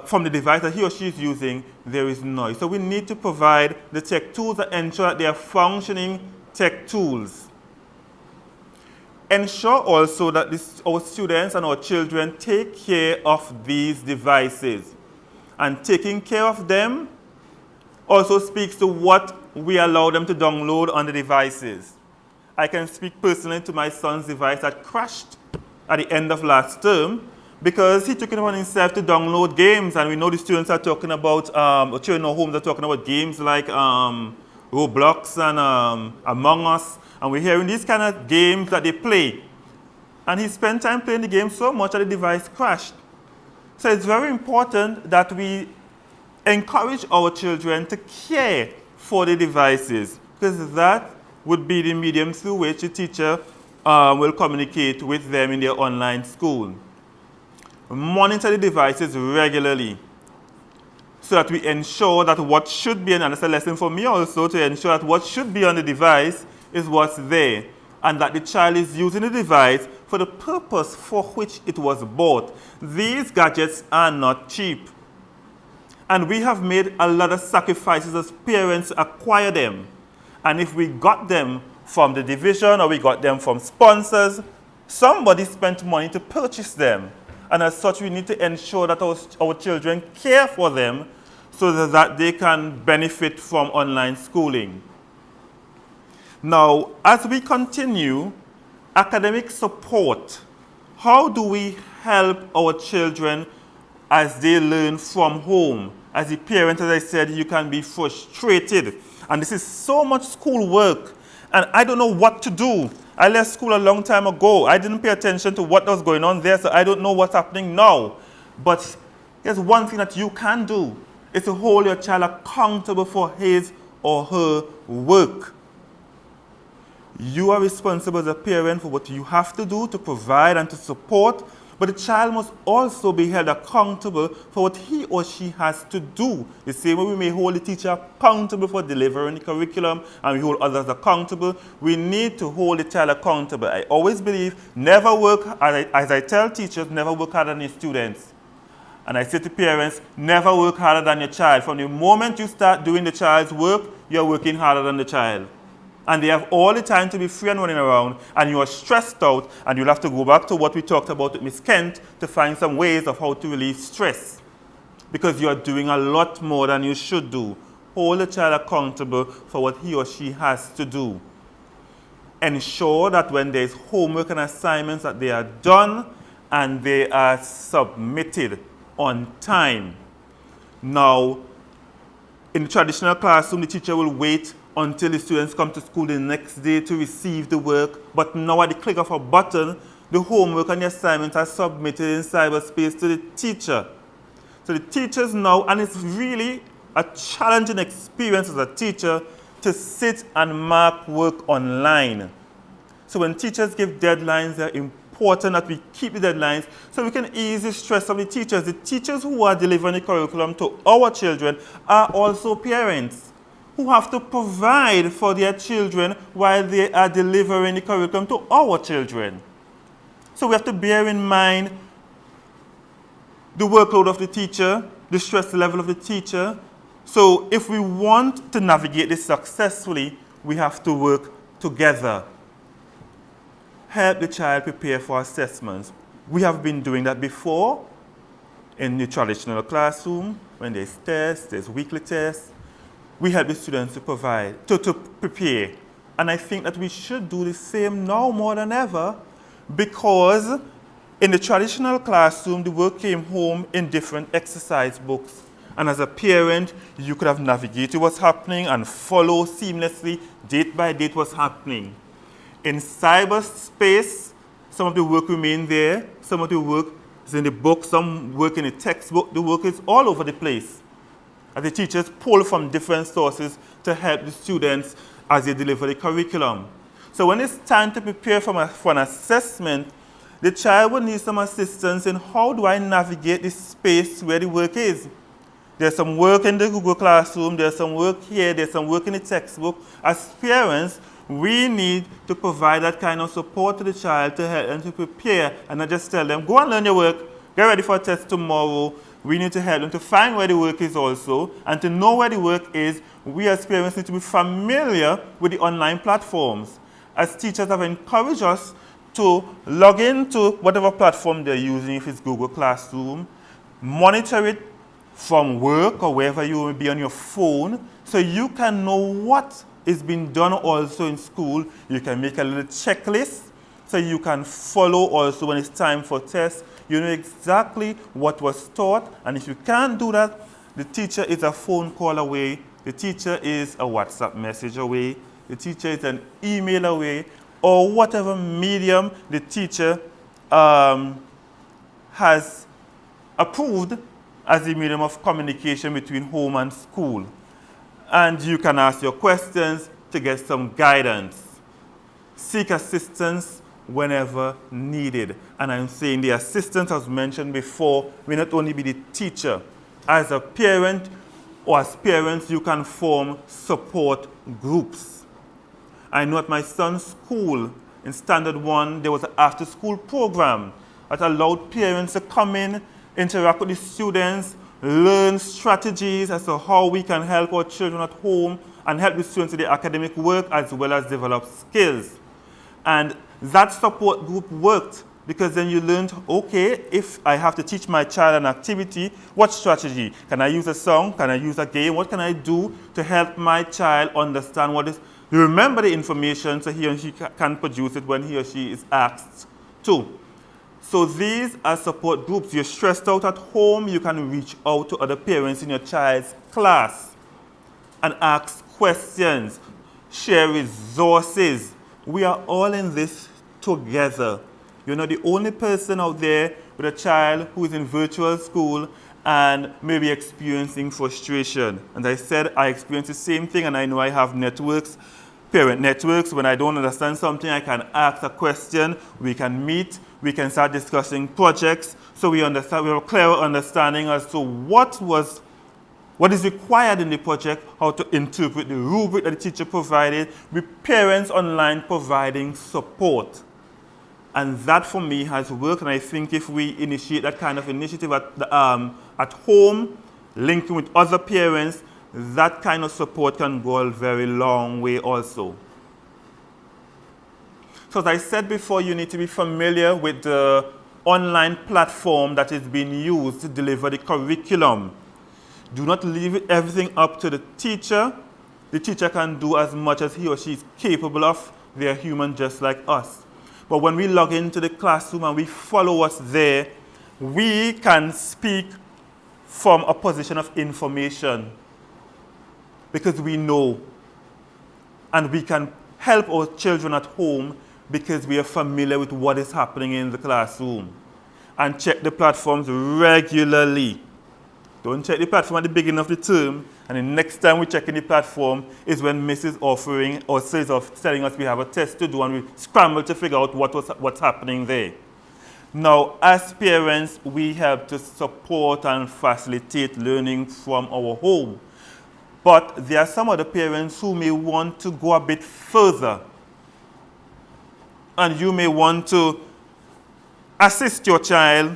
from the device that he or she is using, there is noise. So we need to provide the tech tools that ensure that they are functioning tech tools. Ensure also that our students and our children take care of these devices. And taking care of them also speaks to what we allow them to download on the devices. I can speak personally to my son's device that crashed at the end of last term because he took it upon himself to download games. And we know the students are talking about, or children in our homes are talking about games like Roblox and Among Us. And we're hearing these kind of games that they play. And he spent time playing the game so much that the device crashed. So it's very important that we encourage our children to care for the devices, because that would be the medium through which the teacher will communicate with them in their online school. Monitor the devices regularly so that we ensure that what should be, and that's a lesson for me also, to ensure that what should be on the device is what's there, and that the child is using the device for the purpose for which it was bought. These gadgets are not cheap. And we have made a lot of sacrifices as parents to acquire them. And if we got them from the division or we got them from sponsors, somebody spent money to purchase them. And as such, we need to ensure that our children care for them so that they can benefit from online schooling. Now, as we continue, academic support. How do we help our children as they learn from home? As a parent, as I said, you can be frustrated. And this is so much school work. And I don't know what to do. I left school a long time ago. I didn't pay attention to what was going on there, so I don't know what's happening now. But there's one thing that you can do, is to hold your child accountable for his or her work. You are responsible as a parent for what you have to do to provide and to support, but the child must also be held accountable for what he or she has to do. The same way we may hold the teacher accountable for delivering the curriculum and we hold others accountable, we need to hold the child accountable. I always believe never work, as I tell teachers, never work harder than your students. And I say to parents, never work harder than your child. From the moment you start doing the child's work, you're working harder than the child. And they have all the time to be free and running around, and you are stressed out, and you'll have to go back to what we talked about with Ms. Kent to find some ways of how to relieve stress. Because you are doing a lot more than you should do. Hold the child accountable for what he or she has to do. Ensure that when there's homework and assignments that they are done and they are submitted on time. Now, in the traditional classroom, the teacher will wait until the students come to school the next day to receive the work. But now at the click of a button, the homework and the assignments are submitted in cyberspace to the teacher. So the teachers now, and it's really a challenging experience as a teacher to sit and mark work online. So when teachers give deadlines, they're important that we keep the deadlines so we can ease the stress of the teachers. The teachers who are delivering the curriculum to our children are also parents who have to provide for their children while they are delivering the curriculum to our children. So we have to bear in mind the workload of the teacher, the stress level of the teacher. So if we want to navigate this successfully, we have to work together. Help the child prepare for assessments. We have been doing that before in the traditional classroom. When there's tests, there's weekly tests. We help the students to prepare. And I think that we should do the same now more than ever, because in the traditional classroom, the work came home in different exercise books. And as a parent, you could have navigated what's happening and follow seamlessly, date by date, what's happening. In cyberspace, some of the work remained there, some of the work is in the book, some work in the textbook. The work is all over the place. As the teachers pull from different sources to help the students as they deliver the curriculum. So when it's time to prepare for an assessment, the child will need some assistance in how do I navigate this space where the work is. There's some work in the Google Classroom, there's some work here, there's some work in the textbook. As parents, we need to provide that kind of support to the child to help them to prepare and not just tell them, go and learn your work, get ready for a test tomorrow. We need to help them to find where the work is also, and to know where the work is, we as parents need to be familiar with the online platforms. As teachers have encouraged us to log into whatever platform they're using, if it's Google Classroom, monitor it from work or wherever you will be on your phone, so you can know what is being done also in school. You can make a little checklist, so you can follow also when it's time for tests. You know exactly what was taught, and if you can't do that, the teacher is a phone call away, the teacher is a WhatsApp message away, the teacher is an email away, or whatever medium the teacher has approved as the medium of communication between home and school. And you can ask your questions to get some guidance. Seek assistance whenever needed. And I'm saying the assistance, as mentioned before, will not only be the teacher. As a parent or as parents, you can form support groups. I know at my son's school, in Standard 1, there was an after-school program that allowed parents to come in, interact with the students, learn strategies as to how we can help our children at home and help the students with their academic work as well as develop skills. And that support group worked because then you learned, okay, if I have to teach my child an activity, what strategy? Can I use a song? Can I use a game? What can I do to help my child understand what is, remember the information so he or she can produce it when he or she is asked to. So these are support groups. You're stressed out at home, you can reach out to other parents in your child's class and ask questions, share resources. We are all in this together. You're not the only person out there with a child who is in virtual school and maybe experiencing frustration. And I said I experienced the same thing, and I know I have networks, parent networks. When I don't understand something, I can ask a question. We can meet. We can start discussing projects. So we understand. We have a clearer understanding as to what is required in the project, how to interpret the rubric that the teacher provided, with parents online providing support. And that for me has worked, and I think if we initiate that kind of initiative at home, linking with other parents, that kind of support can go a very long way also. So as I said before, you need to be familiar with the online platform that is being used to deliver the curriculum. Do not leave everything up to the teacher. The teacher can do as much as he or she is capable of. They are human just like us. But when we log into the classroom and we follow what's there, we can speak from a position of information because we know. And we can help our children at home because we are familiar with what is happening in the classroom. And check the platforms regularly. Don't check the platform at the beginning of the term, and the next time we check in the platform is when Miss is offering or says of telling us we have a test to do, and we scramble to figure out what's happening there. Now, as parents, we help to support and facilitate learning from our home. But there are some other parents who may want to go a bit further. And you may want to assist your child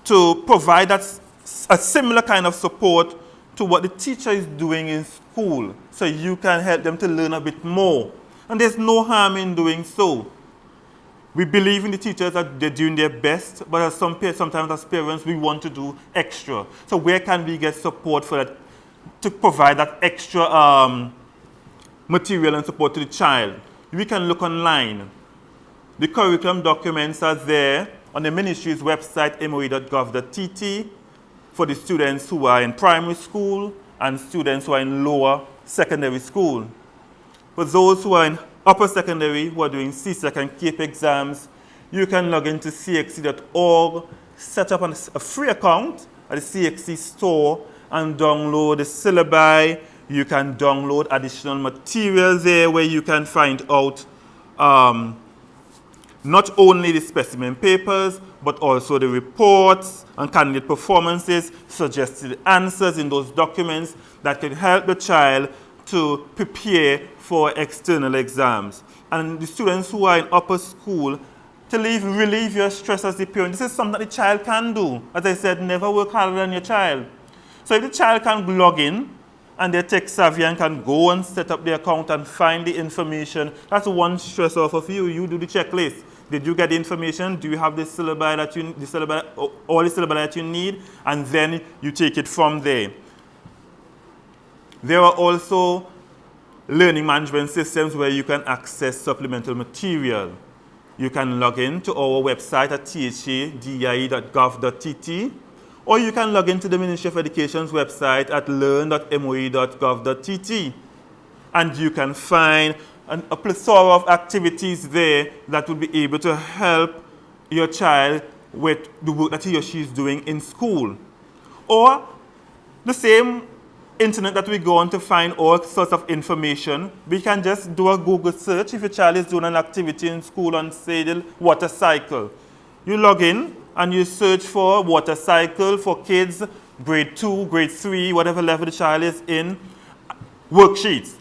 to provide a similar kind of support to what the teacher is doing in school, so you can help them to learn a bit more. And there's no harm in doing so. We believe in the teachers that they're doing their best, but sometimes as parents, we want to do extra. So where can we get support for that, to provide that extra material and support to the child? We can look online. The curriculum documents are there on the ministry's website, moe.gov.tt, for the students who are in primary school and students who are in lower secondary school. For those who are in upper secondary, who are doing CSEC and CAPE exams, you can log into cxc.org, set up a free account at the CXC store, and download the syllabi. You can download additional materials there where you can find out not only the specimen papers, but also the reports and candidate performances, suggested answers in those documents that can help the child to prepare for external exams. And the students who are in upper school, to relieve your stress as a parent, this is something that the child can do. As I said, never work harder than your child. So if the child can log in and they're tech savvy and can go and set up their account and find the information, that's one stress off of you. You do the checklist. Did you get the information? Do you have the syllabi all the syllabi that you need? And then you take it from there. There are also learning management systems where you can access supplemental material. You can log in to our website at thadie.gov.tt, or you can log into the Ministry of Education's website at learn.moe.gov.tt, and you can find a plethora of activities there that will be able to help your child with the work that he or she is doing in school. Or the same internet that we go on to find all sorts of information, we can just do a Google search if your child is doing an activity in school on, say, the water cycle. You log in and you search for water cycle for kids, grade 2, grade 3, whatever level the child is in, worksheets.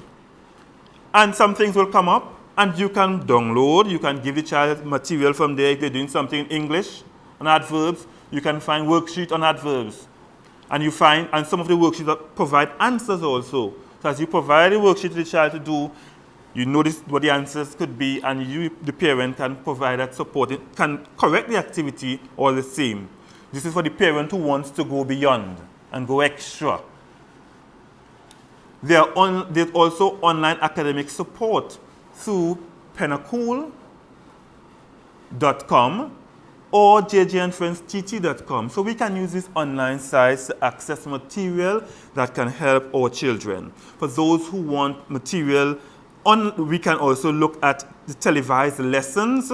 And some things will come up, and you can download, you can give the child material from there. If they're doing something in English on adverbs, you can find worksheet on adverbs. And and some of the worksheets that provide answers also. So as you provide a worksheet to the child to do, you notice what the answers could be, and you, the parent, can provide that support. It can correct the activity all the same. This is for the parent who wants to go beyond and go extra. There's also online academic support through pennacool.com or jjandfriendstt.com. So we can use these online sites to access material that can help our children. For those who want material, we can also look at the televised lessons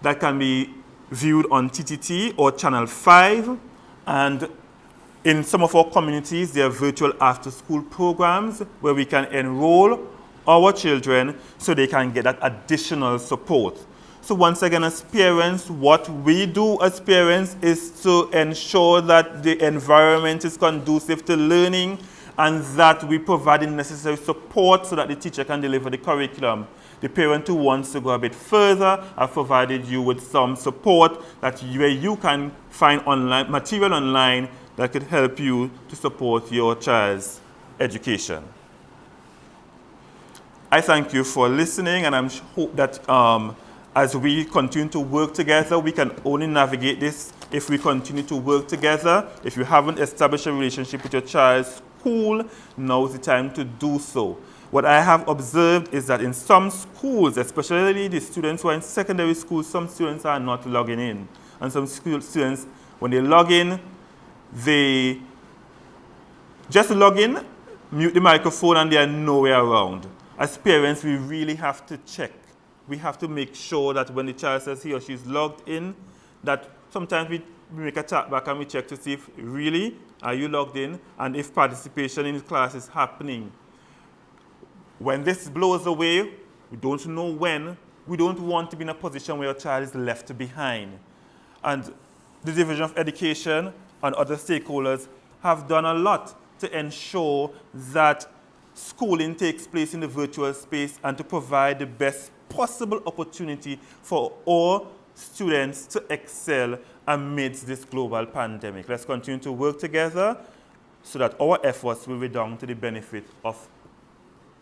that can be viewed on TTT or Channel 5. And In some of our communities, there are virtual after-school programs where we can enroll our children so they can get that additional support. So once again, as parents, what we do as parents is to ensure that the environment is conducive to learning and that we provide the necessary support so that the teacher can deliver the curriculum. The parent who wants to go a bit further, I've provided you with some support where you can find material online that could help you to support your child's education. I thank you for listening, and I hope that as we continue to work together, we can only navigate this if we continue to work together. If you haven't established a relationship with your child's school, now is the time to do so. What I have observed is that in some schools, especially the students who are in secondary school, some students are not logging in. And some students, when they log in, they just log in, mute the microphone, and they are nowhere around. As parents, we really have to check. We have to make sure that when the child says he or she is logged in, that sometimes we make a chat back and we check to see if really are you logged in and if participation in the class is happening. When this blows away, we don't know when, we don't want to be in a position where a child is left behind. And the Division of Education and other stakeholders have done a lot to ensure that schooling takes place in the virtual space and to provide the best possible opportunity for all students to excel amidst this global pandemic. Let's continue to work together so that our efforts will redound to the benefit of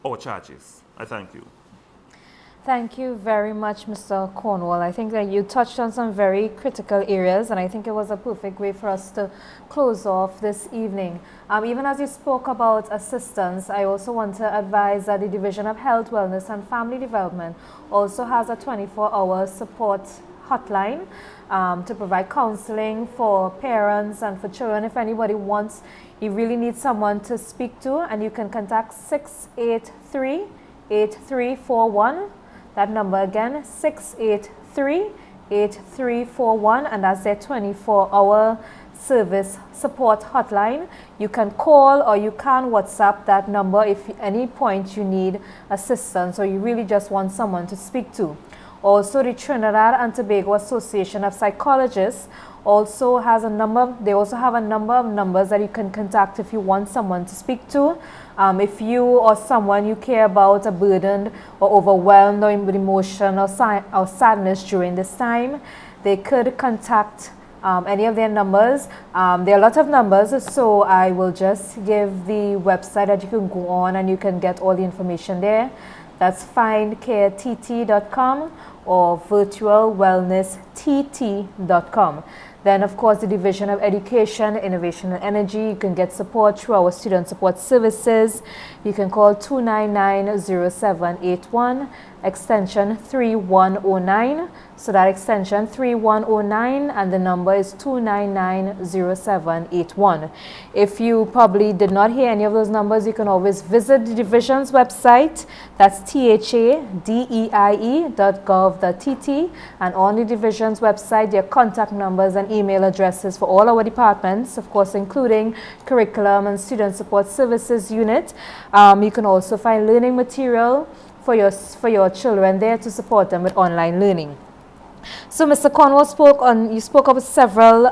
our charges. I thank you. Thank you very much, Mr. Cornwall. I think that you touched on some very critical areas, and I think it was a perfect way for us to close off this evening. Even as you spoke about assistance, I also want to advise that the Division of Health, Wellness and Family Development also has a 24-hour support hotline to provide counseling for parents and for children. If anybody wants, you really need someone to speak to, and you can contact 683-8341. That number again, 683-8341, and that's their 24-hour service support hotline. You can call or you can WhatsApp that number if at any point you need assistance or you really just want someone to speak to. Also, the Trinidad and Tobago Association of Psychologists also has a number. They also have a number of numbers that you can contact if you want someone to speak to. If you or someone you care about are burdened or overwhelmed or with emotion or sadness during this time, they could contact any of their numbers. There are a lot of numbers, so I will just give the website that you can go on and you can get all the information there. That's findcareTT.com or virtualwellnesstt.com. Then, of course, the Division of Education, Innovation and Energy, you can get support through our student support services. You can call 299-0781, extension 3109. So that extension 3109 and the number is 299-0781. If you probably did not hear any of those numbers, you can always visit the Division's website. That's THADEIE.gov.tt, and on the Division's website, their contact numbers and email addresses for all our departments, of course, including Curriculum and Student Support Services Unit. You can also find learning material for your children there to support them with online learning. So Mr. Cornwall you spoke of several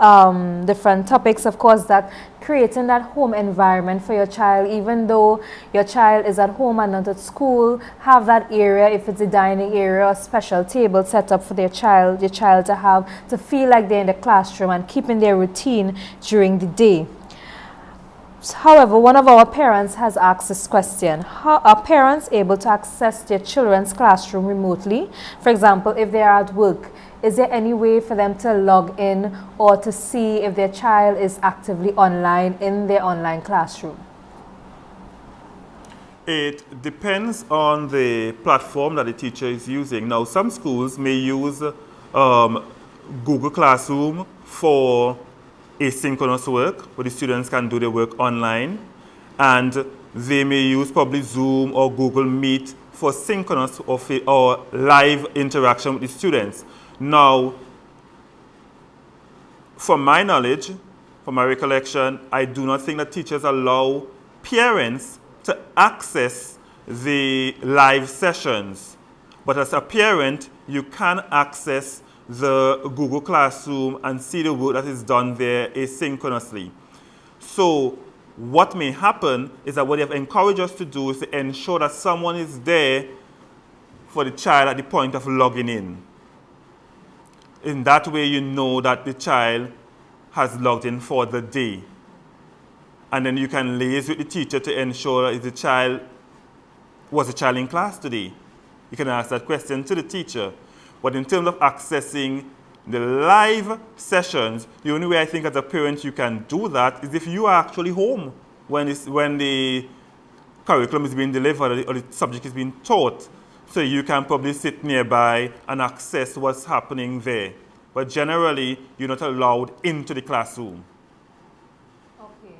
different topics, of course, that creating that home environment for your child, even though your child is at home and not at school, have that area, if it's a dining area or special table set up for your child to feel like they're in the classroom and keeping their routine during the day. However, one of our parents has asked this question: how are parents able to access their children's classroom remotely? For example, if they are at work, is there any way for them to log in or to see if their child is actively online in their online classroom? It depends on the platform that the teacher is using. Now, some schools may use Google Classroom for asynchronous work, where the students can do their work online, and they may use probably Zoom or Google Meet for synchronous or live interaction with the students. Now, from my knowledge, from my recollection, I do not think that teachers allow parents to access the live sessions. But as a parent, you can access the Google Classroom and see the work that is done there asynchronously. So what may happen is that what they have encouraged us to do is to ensure that someone is there for the child at the point of logging in. In that way, you know that the child has logged in for the day. And then you can liaise with the teacher to ensure that was the child in class today. You can ask that question to the teacher. But in terms of accessing the live sessions, the only way I think as a parent you can do that is if you are actually home when the curriculum is being delivered or the subject is being taught. So you can probably sit nearby and access what's happening there. But generally, you're not allowed into the classroom. Okay.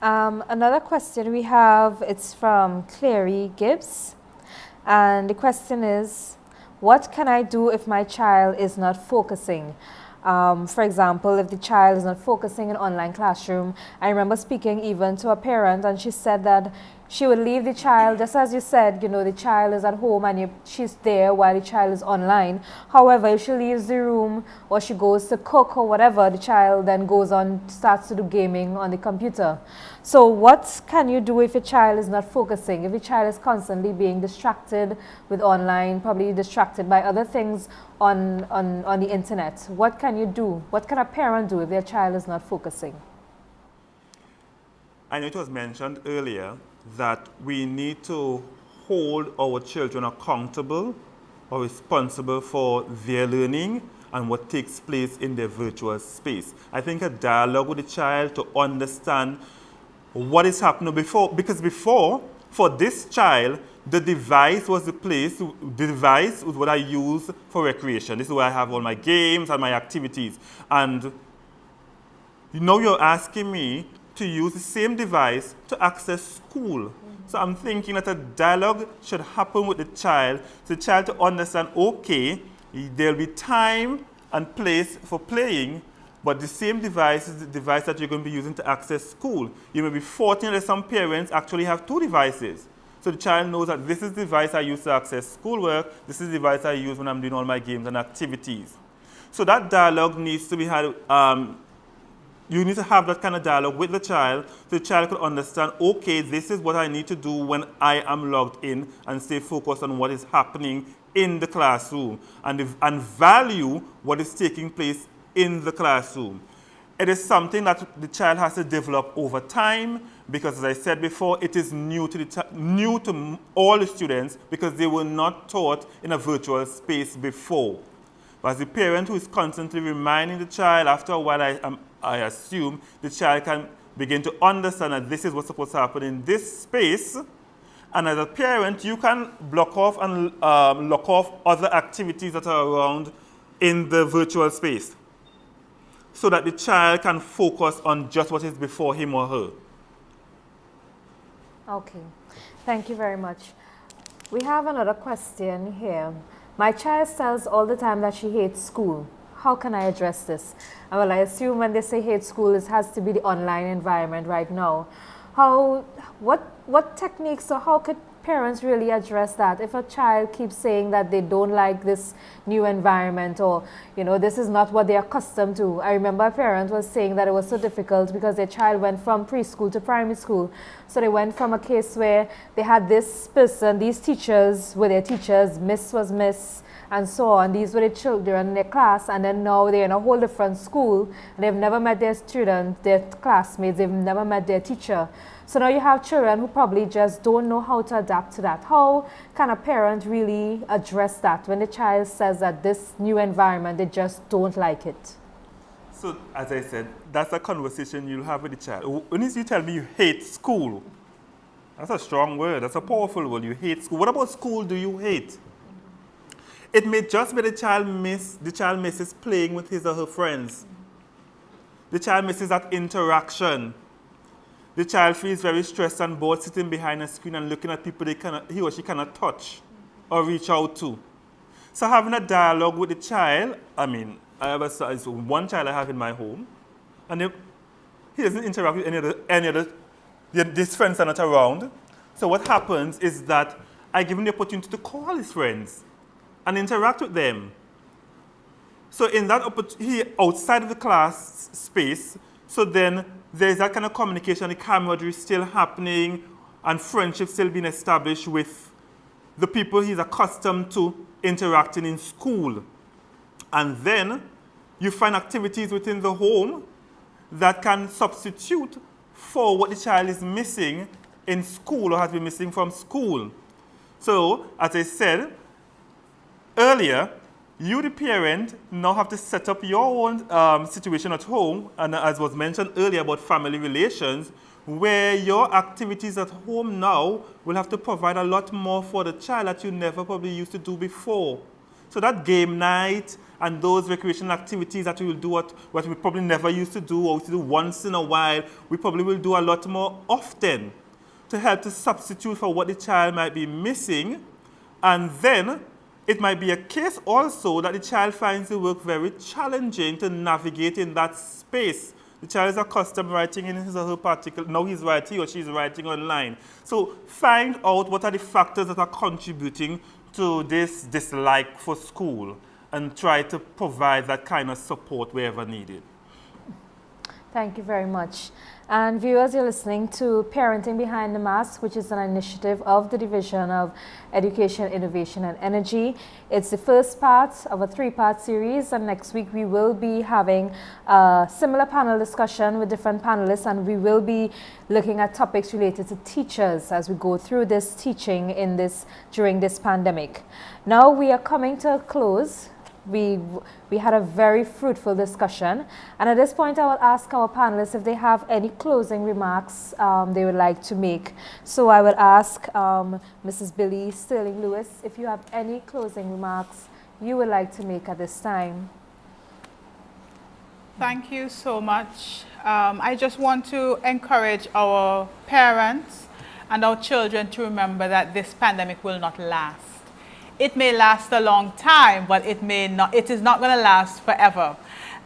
Another question we have, it's from Clary Gibbs. And the question is, what can I do if my child is not focusing? For example, if the child is not focusing in online classroom. I remember speaking even to a parent, and she said that she would leave the child, just as you said, the child is at home and she's there while the child is online. However, if she leaves the room or she goes to cook or whatever, the child then goes on, starts to do gaming on the computer. So what can you do if a child is not focusing? If a child is constantly being distracted with online, probably distracted by other things on the internet, what can you do? What can a parent do if their child is not focusing? I know it was mentioned earlier that we need to hold our children accountable or responsible for their learning and what takes place in their virtual space. I think a dialogue with the child to understand what is happening because before, for this child, the device was what I use for recreation. This is where I have all my games and my activities. And now you're asking me to use the same device to access school. So I'm thinking that a dialogue should happen with the child, so the child to understand, okay, there'll be time and place for playing, but the same device is the device that you're going to be using to access school. You may be fortunate that some parents actually have two devices. So the child knows that this is the device I use to access schoolwork, this is the device I use when I'm doing all my games and activities. So that dialogue needs to be had. You need to have that kind of dialogue with the child so the child could understand, okay, this is what I need to do when I am logged in and stay focused on what is happening in the classroom and value what is taking place in the classroom. It is something that the child has to develop over time because, as I said before, it is new to all the students because they were not taught in a virtual space before. But as a parent who is constantly reminding the child, after a while I assume the child can begin to understand that this is what's supposed to happen in this space. And as a parent, you can block off and lock off other activities that are around in the virtual space so that the child can focus on just what is before him or her. Okay, thank you very much. We have another question here. My child says all the time that she hates school. How can I address this? Well, I assume when they say hate school, it has to be the online environment right now. What techniques or how could parents really address that? If a child keeps saying that they don't like this new environment or, this is not what they're accustomed to. I remember a parent was saying that it was so difficult because their child went from preschool to primary school. So they went from a case where they had this person, these teachers were their teachers, miss was miss, and so on. These were the children in their class, and then now they're in a whole different school. And they've never met their students, their classmates, they've never met their teacher. So now you have children who probably just don't know how to adapt to that. How can a parent really address that when the child says that this new environment, they just don't like it? So, as I said, that's a conversation you'll have with the child. When you tell me you hate school, that's a strong word, that's a powerful word, you hate school. What about school do you hate? It may just be the child misses playing with his or her friends. The child misses that interaction. The child feels very stressed and bored sitting behind a screen and looking at people he or she cannot touch or reach out to. So having a dialogue with the child, I have one child I have in my home, and he doesn't interact with any other his friends are not around. So what happens is that I give him the opportunity to call his friends and interact with them. So in that he outside of the class space, so then there's that kind of communication, the camaraderie still happening, and friendship still being established with the people he's accustomed to interacting in school. And then you find activities within the home that can substitute for what the child is missing in school or has been missing from school. So, as I said earlier, you, the parent, now have to set up your own situation at home, and as was mentioned earlier about family relations, where your activities at home now will have to provide a lot more for the child that you never probably used to do before. So that game night and those recreational activities that we will do what we probably never used to do or used to do once in a while, we probably will do a lot more often to help to substitute for what the child might be missing. And then it might be a case also that the child finds the work very challenging to navigate in that space. The child is accustomed writing in his or her particular, now he's writing or she's writing online. So find out what are the factors that are contributing to this dislike for school and try to provide that kind of support wherever needed. Thank you very much. And viewers, you're listening to Parenting Behind the Mask, which is an initiative of the Division of Education, Innovation and Energy. It's the first part of a three-part series, and next week we will be having a similar panel discussion with different panelists, and we will be looking at topics related to teachers as we go through this teaching during this pandemic. Now we are coming to a close. We had a very fruitful discussion, and at this point I will ask our panelists if they have any closing remarks they would like to make. So I will ask Mrs. Billy Sterling Lewis if you have any closing remarks you would like to make at this time. Thank you so much. I just want to encourage our parents and our children to remember that this pandemic will not last. It may last a long time, but it is not going to last forever.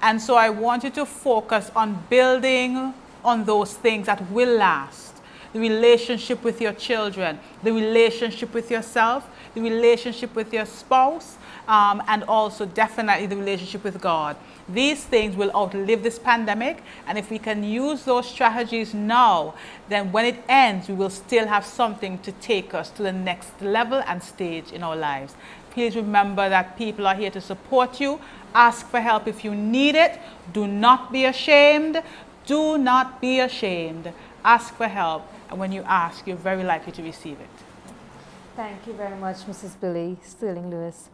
And so I want you to focus on building on those things that will last. The relationship with your children, the relationship with yourself, the relationship with your spouse, and also definitely the relationship with God. These things will outlive this pandemic, and if we can use those strategies now, then when it ends, we will still have something to take us to the next level and stage in our lives. Please remember that people are here to support you. Ask for help if you need it. Do not be ashamed. Do not be ashamed. Ask for help, and when you ask, you're very likely to receive it. Thank you very much, Mrs. Billy Sterling Lewis.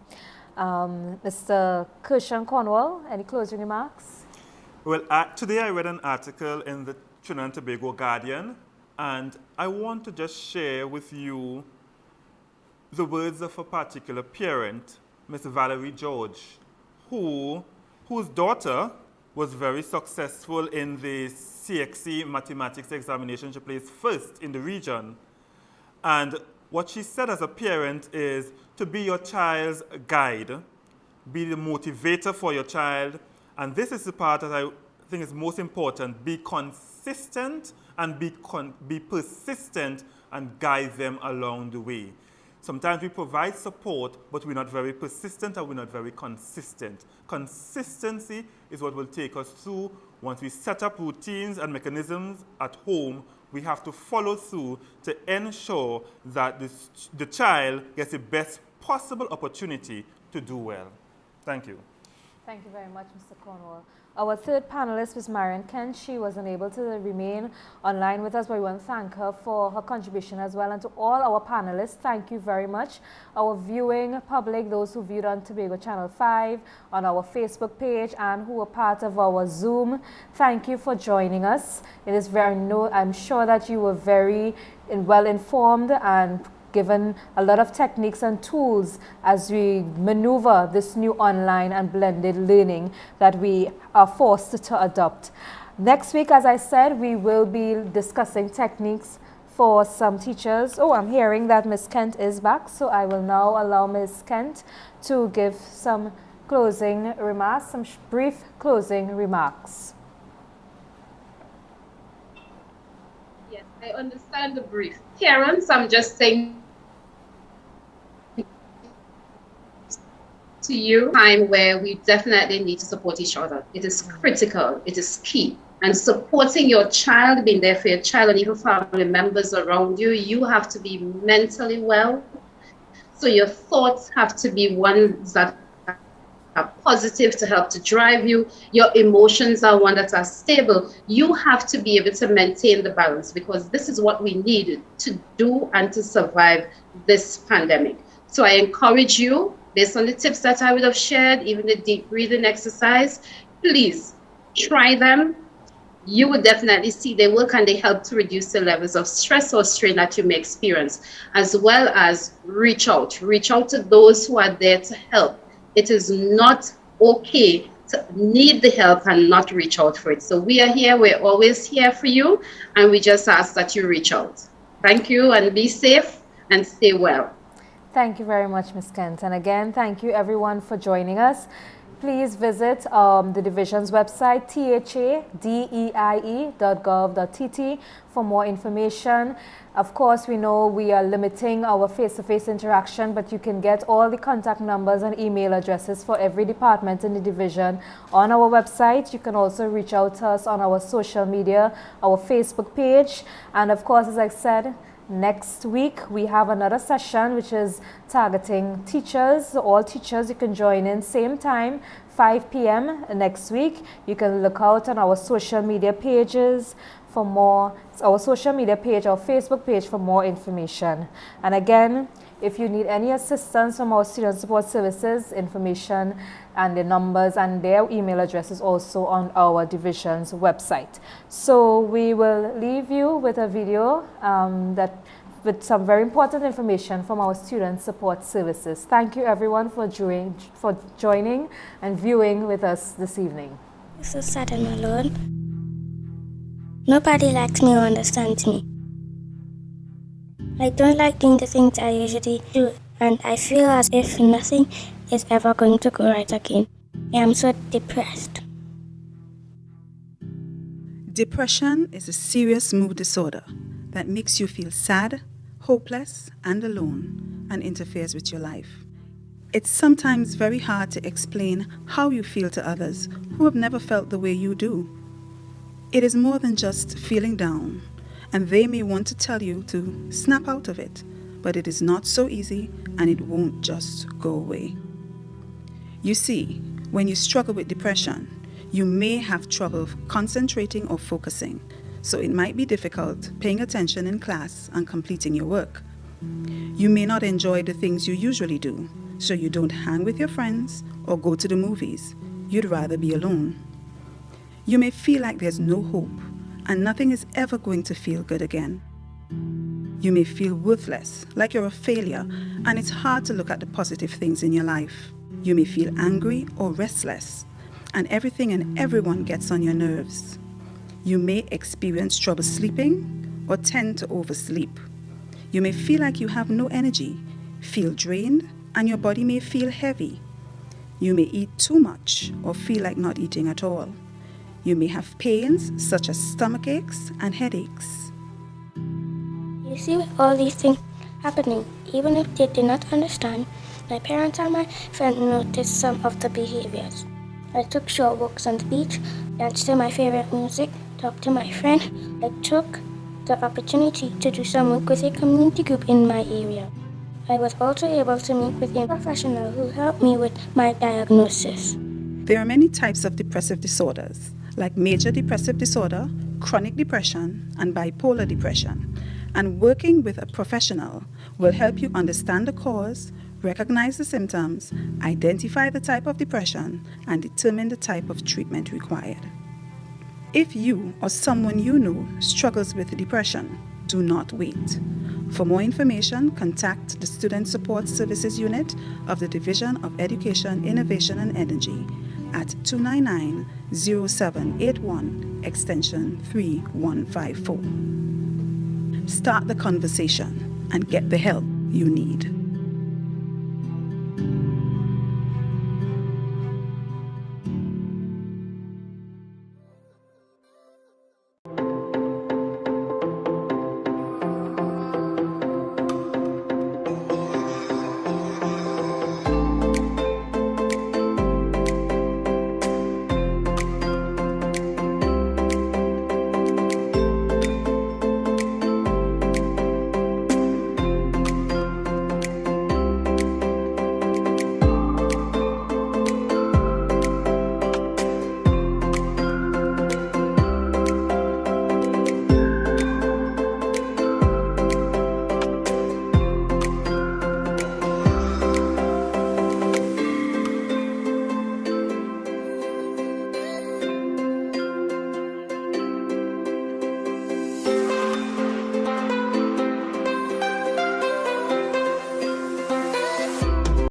Mr. Khushan Cornwall, any closing remarks? Well, today I read an article in the Trinidad and Tobago Guardian, and I want to just share with you the words of a particular parent, Miss Valerie George, whose daughter was very successful in the CXC mathematics examination. She placed first in the region. And what she said as a parent is to be your child's guide, be the motivator for your child, and this is the part that I think is most important. Be consistent and be persistent and guide them along the way. Sometimes we provide support, but we're not very persistent and we're not very consistent. Consistency is what will take us through. Once we set up routines and mechanisms at home, we have to follow through to ensure that the child gets the best possible opportunity to do well. Thank you. Thank you very much, Mr. Cornwall. Our third panelist was Marian Kent. She was unable to remain online with us, but we want to thank her for her contribution as well. And to all our panelists, thank you very much. Our viewing public, those who viewed on Tobago Channel 5, on our Facebook page, and who were part of our Zoom, thank you for joining us. It is I'm sure that you were very well informed and given a lot of techniques and tools as we maneuver this new online and blended learning that we are forced to adopt. Next week, as I said, we will be discussing techniques for some teachers. Oh, I'm hearing that Ms. Kent is back, so I will now allow Ms. Kent to give some closing remarks, some brief closing remarks. I understand the brief. Parents, I'm just saying to you, time where we definitely need to support each other. It is critical. It is key. And supporting your child, being there for your child and even family members around you, you have to be mentally well. So your thoughts have to be ones that are positive to help to drive you. Your emotions are ones that are stable. You have to be able to maintain the balance, because this is what we need to do and to survive this pandemic. So I encourage you, based on the tips that I would have shared, even the deep breathing exercise, please try them. You will definitely see they work and they help to reduce the levels of stress or strain that you may experience, as well as reach out to those who are there to help. It is not okay to need the help and not reach out for it. So we are here, we're always here for you, and we just ask that you reach out. Thank you, and be safe and stay well. Thank you very much, Ms. Kent. And again, thank you everyone for joining us. Please visit the division's website, thadeie.gov.tt, for more information. Of course, we know we are limiting our face-to-face interaction, but you can get all the contact numbers and email addresses for every department in the division on our website. You can also reach out to us on our social media, our Facebook page. And of course, as I said, next week we have another session which is targeting teachers. All teachers, you can join in same time, 5 p.m. next week. You can look out on our social media pages for more, our social media page, our Facebook page for more information. And again, if you need any assistance from our student support services, information and the numbers and their email addresses also on our division's website. So we will leave you with a video with some very important information from our student support services. Thank you everyone for joining and viewing with us this evening. I'm so sad and alone. Nobody likes me or understands me. I don't like doing the things I usually do, and I feel as if nothing is ever going to go right again. I am so depressed. Depression is a serious mood disorder that makes you feel sad, hopeless, and alone, and interferes with your life. It's sometimes very hard to explain how you feel to others who have never felt the way you do. It is more than just feeling down, and they may want to tell you to snap out of it, but it is not so easy, and it won't just go away. You see, when you struggle with depression, you may have trouble concentrating or focusing, so it might be difficult paying attention in class and completing your work. You may not enjoy the things you usually do, so you don't hang with your friends or go to the movies. You'd rather be alone. You may feel like there's no hope and nothing is ever going to feel good again. You may feel worthless, like you're a failure, and it's hard to look at the positive things in your life. You may feel angry or restless, and everything and everyone gets on your nerves. You may experience trouble sleeping or tend to oversleep. You may feel like you have no energy, feel drained, and your body may feel heavy. You may eat too much or feel like not eating at all. You may have pains such as stomach aches and headaches. You see, with all these things happening, even if they did not understand, my parents and my friend noticed some of the behaviors. I took short walks on the beach, danced to my favorite music, talked to my friend. I took the opportunity to do some work with a community group in my area. I was also able to meet with a professional who helped me with my diagnosis. There are many types of depressive disorders, like major depressive disorder, chronic depression, and bipolar depression. And working with a professional will help you understand the cause, recognize the symptoms, identify the type of depression, and determine the type of treatment required. If you or someone you know struggles with depression, do not wait. For more information, contact the Student Support Services Unit of the Division of Education, Innovation and Energy at 299-0781, extension 3154. Start the conversation and get the help you need.